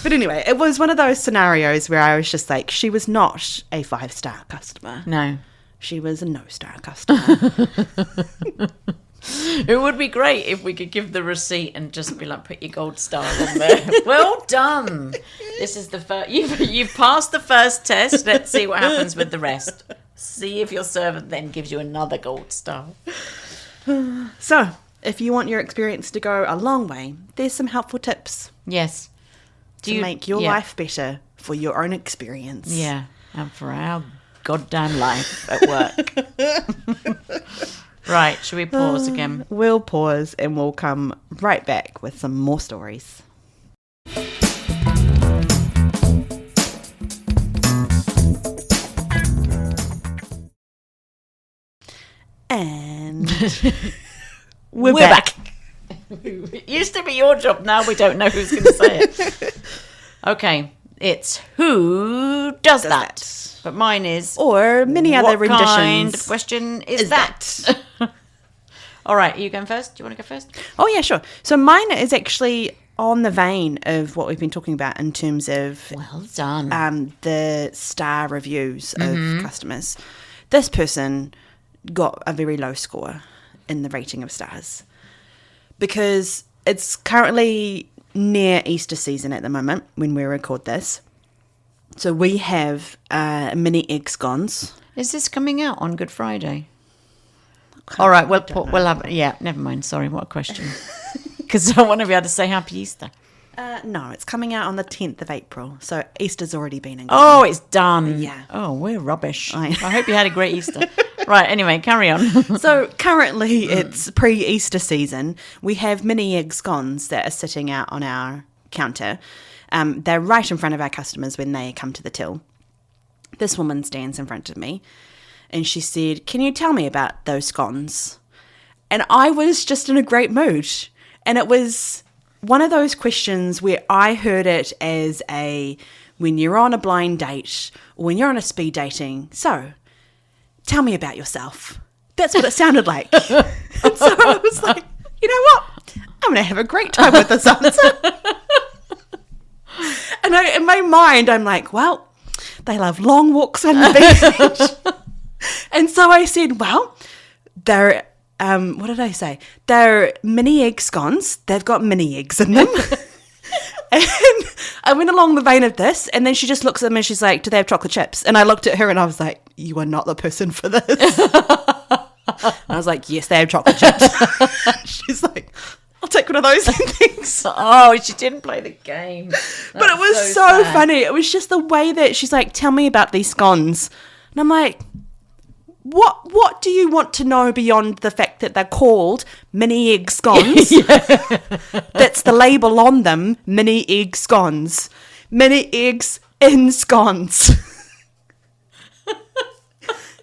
But anyway, it was one of those scenarios where I was just like, she was not a 5-star customer. No. She was a no-star customer. It would be great if we could give the receipt and just be like, put your gold star on there. Well done. This is the first. You've passed the first test. Let's see what happens with the rest. See if your servant then gives you another gold star. So, if you want your experience to go a long way, there's some helpful tips Yes. to make your life better for your own experience. Yeah, and for our goddamn life at work. Right, should we pause again? We'll pause and we'll come right back with some more stories. And we're back. It used to be your job, now we don't know who's going to say it. Okay, it's who does that? But mine is... Or many other what kind renditions. of question is that? All right, are you going first? Do you want to go first? Oh, yeah, sure. So mine is actually on the vein of what we've been talking about in terms of Well done. the star reviews of customers. This person got a very low score in the rating of stars because it's currently near Easter season at the moment when we record this. So we have mini egg scones. Is this coming out on Good Friday? All right, we'll have... Yeah, never mind. Sorry, what a question. Because I want to be able to say Happy Easter. No, it's coming out on the 10th of April. So Easter's already been in. Oh, it's done. Yeah. Oh, we're rubbish. I hope you had a great Easter. Right, anyway, carry on. So currently it's pre-Easter season. We have mini egg scones that are sitting out on our counter. They're right in front of our customers when they come to the till. This woman stands in front of me and she said, "Can you tell me about those scones?" And I was just in a great mood. And it was one of those questions where I heard it as when you're on a blind date or when you're on a speed dating. So, tell me about yourself. That's what it sounded like. And so I was like, you know what? I'm going to have a great time with this answer. And in my mind, I'm like, well, they love long walks on the beach. And so I said, well, they're what did I say? They're mini egg scones. They've got mini eggs in them. And I went along the vein of this, and then she just looks at them and she's like, do they have chocolate chips? And I looked at her and I was like, you are not the person for this. And I was like, yes, they have chocolate chips. She's like, I'll take one of those things. Oh, she didn't play the game. But it was so funny. It was just the way that she's like, tell me about these scones. And I'm like, what do you want to know beyond the fact that they're called mini egg scones? That's the label on them, mini egg scones. Mini eggs in scones.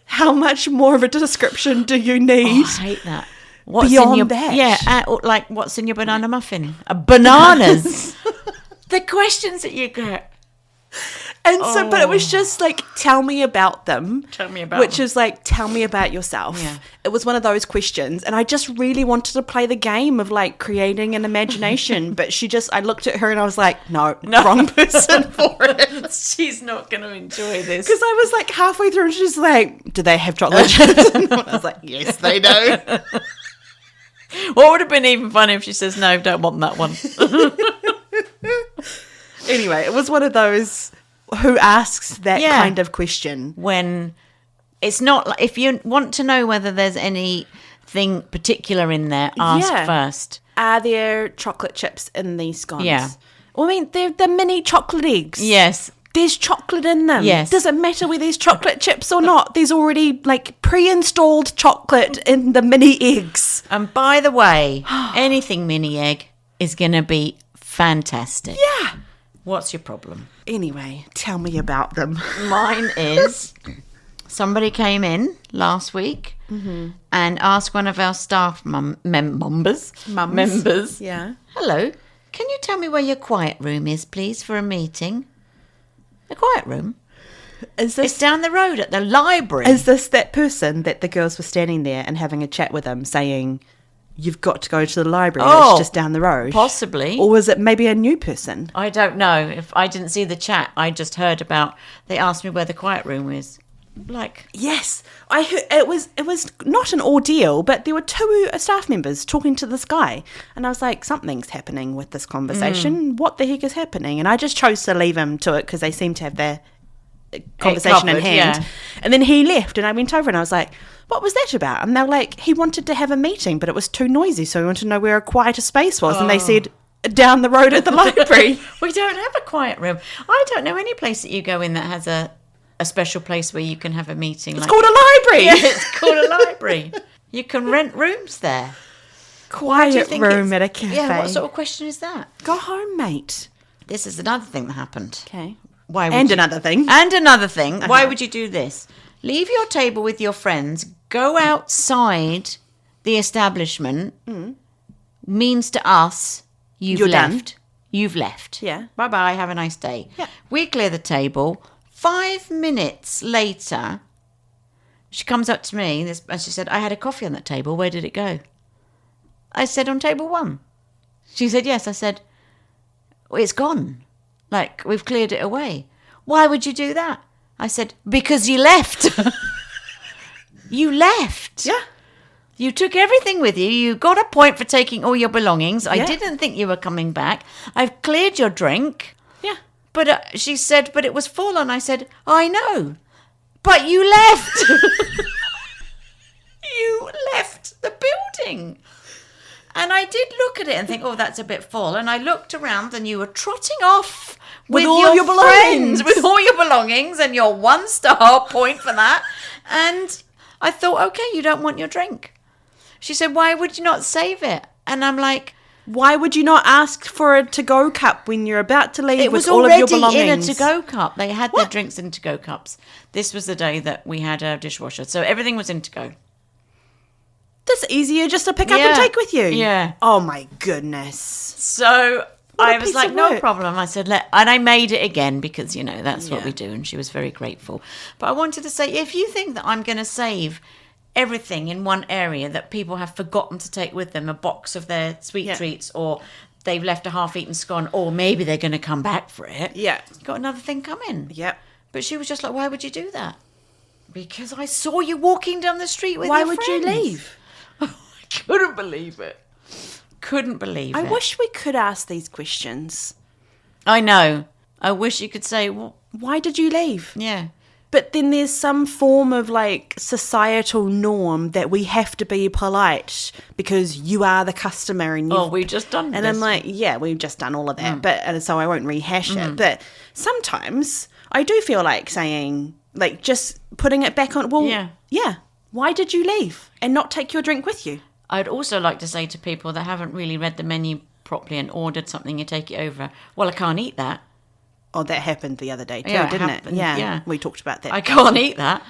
How much more of a description do you need? Oh, I hate that. What's beyond in your, that? Yeah, like what's in your banana muffin? Bananas. The questions that you get. And so, but it was just like, tell me about them. Tell me about Which them. is like, tell me about yourself. Yeah. It was one of those questions. And I just really wanted to play the game of like creating an imagination. But I looked at her and I was like, no. Wrong person for it. She's not going to enjoy this. Because I was like halfway through and she's like, do they have chocolate chips? And I was like, yes, they do. What would have been even funny if she says, no, don't want that one. Anyway, it was one of those who asks that kind of question. When it's not like, if you want to know whether there's anything particular in there, ask first. Are there chocolate chips in these scones? Yeah. Well, I mean, they're the mini chocolate eggs. Yes. There's chocolate in them. Yes. Does it matter whether there's chocolate chips or not? There's already like pre-installed chocolate in the mini eggs. And by the way, anything mini egg is going to be fantastic. Yeah. What's your problem? Anyway, tell me about them. Mine is somebody came in last week and asked one of our staff members. Yeah. Hello, can you tell me where your quiet room is, please, for a meeting? The quiet room? It's down the road at the library. Is this that person that the girls were standing there and having a chat with them saying, you've got to go to the library, it's just down the road? Possibly. Or was it maybe a new person? I don't know. If I didn't see the chat, I just heard about, they asked me where the quiet room is. Like, yes, I heard it was not an ordeal, but there were two staff members talking to this guy, and I was like, something's happening with this conversation. What the heck is happening? And I just chose to leave him to it because they seemed to have their conversation in hand. Yeah. And then he left, and I went over and I was like, what was that about? And they're like, he wanted to have a meeting, but it was too noisy, so he wanted to know where a quieter space was. And they said, down the road at the library. We don't have a quiet room. I don't know any place that you go in that has a special place where you can have a meeting. It's called a library. Yeah, it's called a library. You can rent rooms there. Quiet room at a cafe. Yeah, what sort of question is that? Go home, mate. This is another thing that happened. Okay. Another thing. Why would you do this? Leave your table with your friends, go outside the establishment, means to us, you're left. Done. You've left. Yeah. Bye-bye, have a nice day. Yeah. We clear the table. 5 minutes later, she comes up to me and she said, I had a coffee on that table. Where did it go? I said, on table 1. She said, yes. I said, well, it's gone. Like, we've cleared it away. Why would you do that? I said, because you left. You left. Yeah. You took everything with you. You got a point for taking all your belongings. I didn't think you were coming back. I've cleared your drink. Yeah. But she said, but it was full. And I said, I know. But you left. You left the building. And I did look at it and think, oh, that's a bit full. And I looked around and you were trotting off with all your belongings. With all your belongings and your 1-star point for that. And I thought, okay, you don't want your drink. She said, why would you not save it? And I'm like, why would you not ask for a to-go cup when you're about to leave with all of your belongings? It was already in a to-go cup. They had their drinks in to-go cups. This was the day that we had a dishwasher. So everything was in to-go. That's easier just to pick up and take with you. Yeah. Oh, my goodness. So I was like, no work. problem. I said, and I made it again because, you know, that's what we do. And she was very grateful. But I wanted to say, if you think that I'm going to save everything in one area that people have forgotten to take with them, a box of their sweet treats, or they've left a half-eaten scone, or maybe they're going to come back for it. Yeah. Got another thing coming. Yep. But she was just like, why would you do that? Because I saw you walking down the street with your friends. Why would you leave? Couldn't believe it. Couldn't believe it. I wish we could ask these questions. I know. I wish you could say, well, Why did you leave? yeah. But then there's some form of like societal norm that we have to be polite because you are the customer and you. Oh, we've just done And this. I'm like, yeah, we've just done all of that, but and so I won't rehash it. But sometimes I do feel like saying, like, just putting it back on. Well, Yeah. Why did you leave and not take your drink with you? I'd also like to say to people that haven't really read the menu properly and ordered something, you take it over. Well, I can't eat that. Oh, that happened the other day too, Yeah, it didn't it? happened, Yeah, yeah. we talked about that. I can't eat that.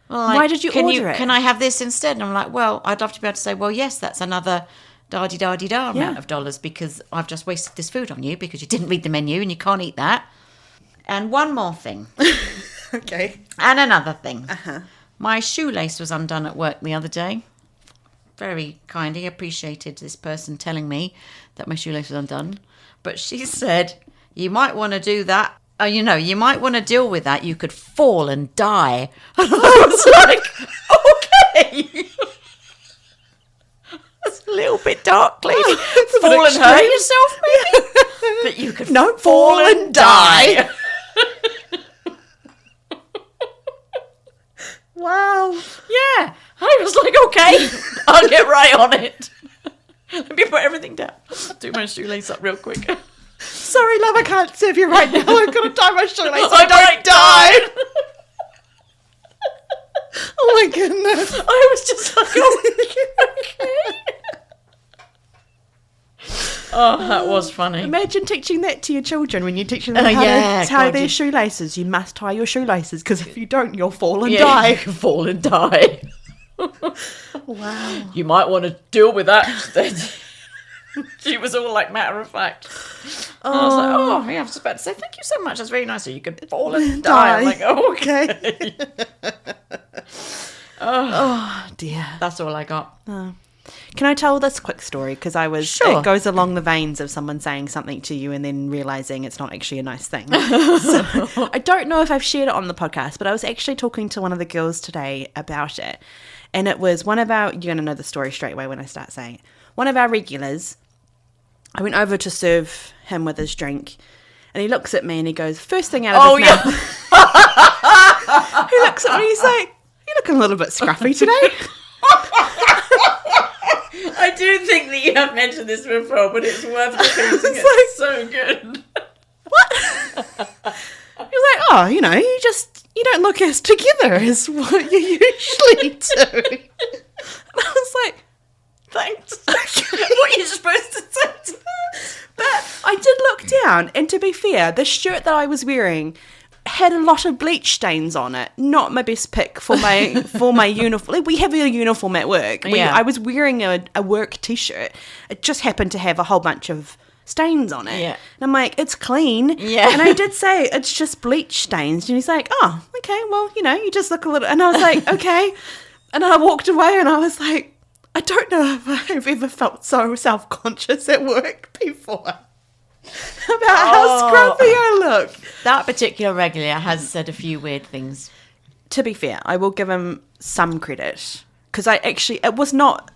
Well, like, Why did you order it? Can I have this instead? And I'm like, well, I'd love to be able to say, well, yes, that's another da-di-da-di-da amount of dollars because I've just wasted this food on you because you didn't read the menu and you can't eat that. And one more thing. Okay. And another thing. My shoelace was undone at work the other day. Very kindly appreciated this person telling me that my shoelace was undone. But she said, you might want to do that. You might want to deal with that. You could fall and die. And I was like, okay. That's a little bit dark, lady. Fall and hurt yourself, maybe? But you could fall and die. Wow. Yeah. I was like, okay, I'll get right on it. Let me put everything down. Do my shoelace up real quick. Sorry, love, I can't serve you right now. I've got to tie my shoelace so I I don't die. die. Oh my goodness. I was just like, oh, okay. Oh, that was funny. Imagine teaching that to your children when you're teaching them Oh, how yeah, to tie God, their you- shoelaces. You must tie your shoelaces because if you don't, you'll fall and Yeah, die. you can fall and die. Wow. You might want to deal with that instead. She was all like matter of fact. And I was like, oh, yeah, I was just about to say, thank you so much. That's very nice. So you could fall and die. I'm like, oh, okay. Oh dear. That's all I got. Can I tell this quick story? Because Sure. it goes along the veins of someone saying something to you and then realizing it's not actually a nice thing. So, I don't know if I've shared it on the podcast, but I was actually talking to one of the girls today about it. And it was you're going to know the story straight away when I start saying it. One of our regulars, I went over to serve him with his drink. And he looks at me and he goes, first thing out of his mouth. He looks at me and he's like, you're looking a little bit scruffy today. I do think that you have mentioned this before, but it's worth repeating. It's so good. He's like, oh, you don't look as together as what you usually do. And I was like, Thanks. What are you supposed to say to that? but I did look down, and to be fair, the shirt that I was wearing had a lot of bleach stains on it. Not my best pick for my uniform. We have a uniform at work. Yeah. I was wearing a work t-shirt. It just happened to have a whole bunch of stains on it. Yeah. And I'm like, it's clean. Yeah. And I did say, it's just bleach stains. And he's like, oh, okay, well, you just look a little... And I was like, okay. And I walked away and I was like, I don't know if I've ever felt so self-conscious at work before about how scruffy I look. That particular regular has said a few weird things. To be fair, I will give him some credit because it was not...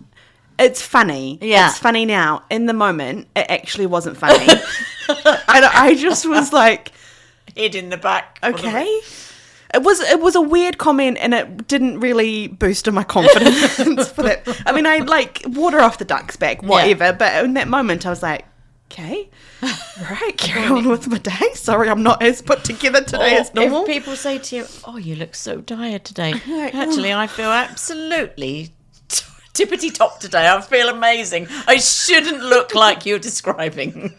It's funny. Yeah. It's funny now. In the moment, it actually wasn't funny. And I just was like... Hid in the back. Okay. It was a weird comment and it didn't really boost my confidence for that. I mean, I like water off the duck's back, whatever. But in that moment, I was like, okay, right, carry on with my day. Sorry, I'm not as put together today as normal. If people say to you, oh, you look so tired today. Like, Actually, I feel absolutely tippity top today. I feel amazing. I shouldn't look like you're describing.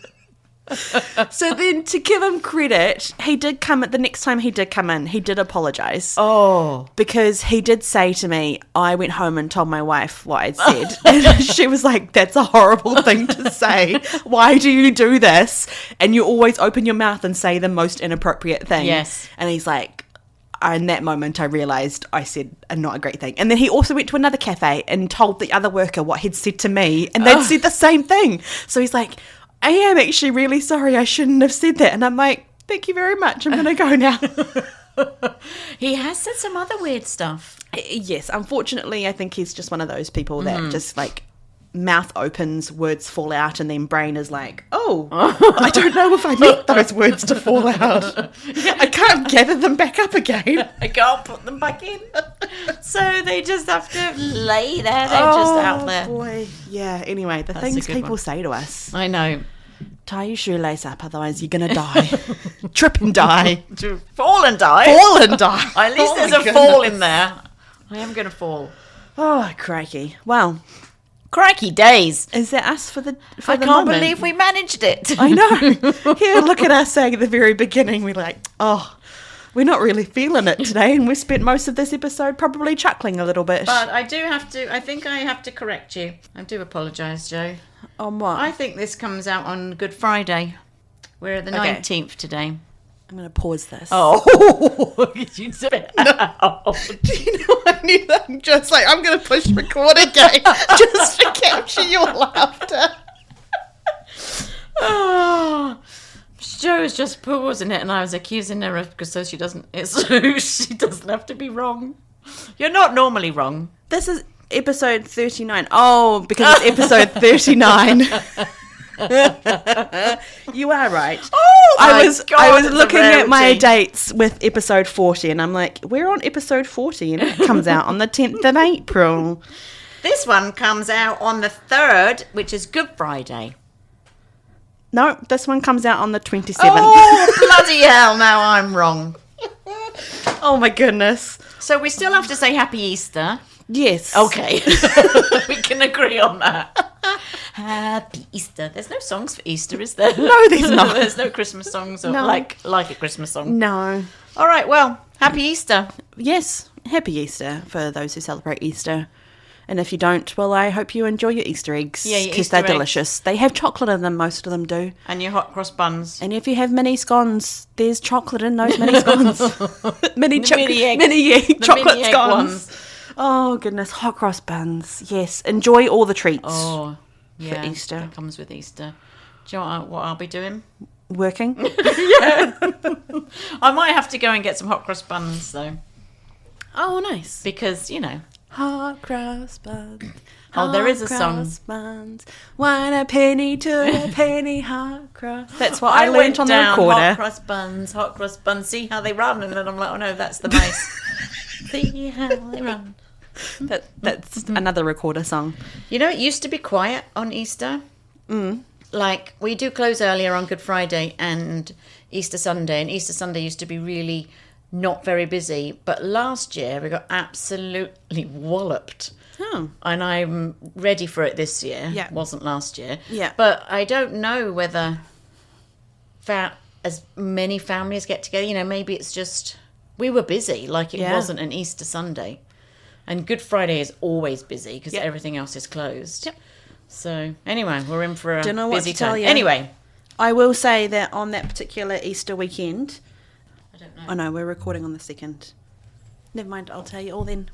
So then to give him credit, he did come the next time he did come in, he did apologise. Oh. Because he did say to me, I went home and told my wife what I'd said. And she was like, that's a horrible thing to say. Why do you do this? And you always open your mouth and say the most inappropriate thing. Yes. And he's like, in that moment, I realised I said not a great thing. And then he also went to another cafe and told the other worker what he'd said to me. And they'd said the same thing. So he's like, I am actually really sorry. I shouldn't have said that. And I'm like, thank you very much. I'm going to go now. He has said some other weird stuff. Yes, unfortunately, I think he's just one of those people that just like mouth opens, words fall out, and then brain is like, oh, I don't know if I meant those words to fall out. I can't gather them back up again. I can't put them back in. So they just have to lay there. They're just out there. Oh, boy. Yeah, anyway, the That's a things good people one. say to us. I know. Tie your shoelace up, otherwise you're going to die. Trip and die. Fall and die. Fall and die. At least Oh there's my a fall goodness. in there. I am going to fall. Oh, crikey. Well, Crikey days. is that us for the I the can't moment? believe we managed it. I know. Here, look at us saying at the very beginning, we're like, oh, we're not really feeling it today, and we spent most of this episode probably chuckling a little bit. But I think I have to correct you. I do apologise, Joe. On what? I think this comes out on Good Friday. We're at the Okay. 19th today. I'm going to pause this. Oh, you said it. Do you know what I need? I'm just like, I'm going to push record again just to capture your laughter. Oh, Joe was just pausing it, and I was accusing her of because so she doesn't have to be wrong. You're not normally wrong. This is episode 39. Oh, because it's episode 39. You are right. Oh, I was it's a looking at my rarity. dates with episode 40, and I'm like, we're on episode 40, and it comes out on the 10th of April. This one comes out on the 3rd, which is Good Friday. No, this one comes out on the 27th. Oh, bloody hell, now I'm wrong. Oh my goodness. So we still have to say Happy Easter. Yes. Okay. We can agree on that. Happy Easter. There's no songs for Easter, is there? No, there's not. There's no Christmas songs or No. like a Christmas song. No. All right, well, Happy Easter. Yes. Happy Easter for those who celebrate Easter. And if you don't, well, I hope you enjoy your Easter eggs. Yeah, your because Easter they're eggs. delicious. They have chocolate in them, most of them do. And your hot cross buns. And if you have mini scones, there's chocolate in those mini scones. mini The chocolate mini egg scones. ones. Oh, goodness. Hot cross buns. Yes. Enjoy all the treats. Oh, yeah. Easter. That comes with Easter. Do you know what I'll be doing? Working. I might have to go and get some hot cross buns, though. Oh, nice. Because, you know. Hot cross buns. Oh, there is a hot song. cross Buns. 1 a penny, 2 a penny, hot cross. That's what I learned went on the down, recorder. hot cross buns, see how they run. And then I'm like, oh no, that's the mice. See how they run. That's another recorder song. You know, it used to be quiet on Easter. Like, we do close earlier on Good Friday and Easter Sunday. And Easter Sunday used to be really not very busy. But last year, we got absolutely walloped. Oh. And I'm ready for it this year. Yeah. Wasn't last year. Yeah. But I don't know whether as many families get together. You know, maybe it's just we were busy. Like, it Yeah. wasn't an Easter Sunday. And Good Friday is always busy because Yep. everything else is closed. Yep. So, anyway, we're in for a Don't know what busy to tell time. you. Anyway. I will say that on that particular Easter weekend, I don't know. oh no, we're recording on the 2nd. Never mind, I'll tell you all then.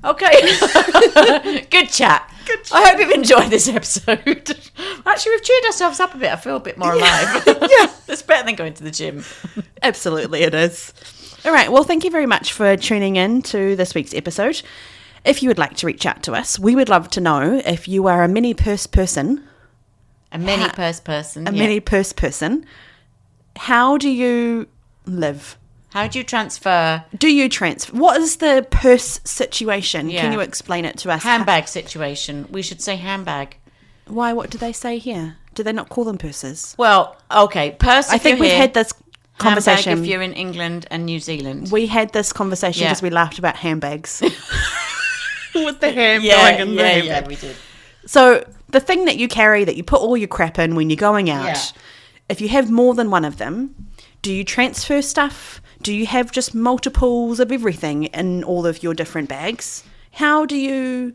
Okay. Good chat. I hope you've enjoyed this episode. Actually, we've cheered ourselves up a bit. I feel a bit more alive. Yeah. It's better than going to the gym. Absolutely, it is. All right, well, thank you very much for tuning in to this week's episode. If you would like to reach out to us, we would love to know if you are a mini purse person. A mini purse person. A mini purse person. How do you live? How do you transfer Do you transfer? What is the purse situation? Yeah. Can you explain it to us? handbag situation? We should say handbag. Why? What do they say here? Do they not call them purses? Well, okay, purse. I think we've had this conversation. Handbag if you're in England and New Zealand. We had this conversation Yeah. because we laughed about handbags. With the ham yeah, going in the handbag. yeah, we did. So the thing that you carry that you put all your crap in when you're going out, Yeah. if you have more than one of them, do you transfer stuff? Do you have just multiples of everything in all of your different bags? How do you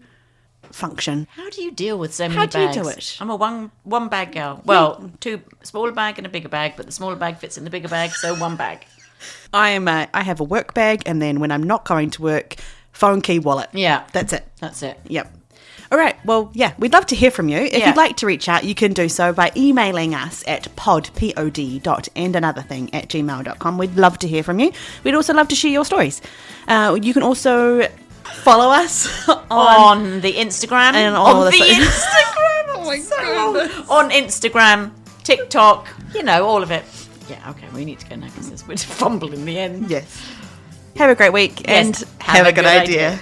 function? How do you deal with so many How do bags? you do it? I'm a one bag girl. Well, two smaller bag and a bigger bag, but the smaller bag fits in the bigger bag, so one bag. I have a work bag, and then when I'm not going to work, phone, key, wallet. Yeah, That's it. that's it. Yep. All right. Well, yeah, we'd love to hear from you. If Yeah. you'd like to reach out, you can do so by emailing us at pod.andanotherthing@gmail.com. We'd love to hear from you. We'd also love to share your stories. You can also Follow us on the Instagram. And on the Instagram. Oh my goodness. On Instagram, TikTok, all of it. Yeah, okay, we need to go now because we're fumbling in the end. Yes. Have a great week Yes, and have a good idea.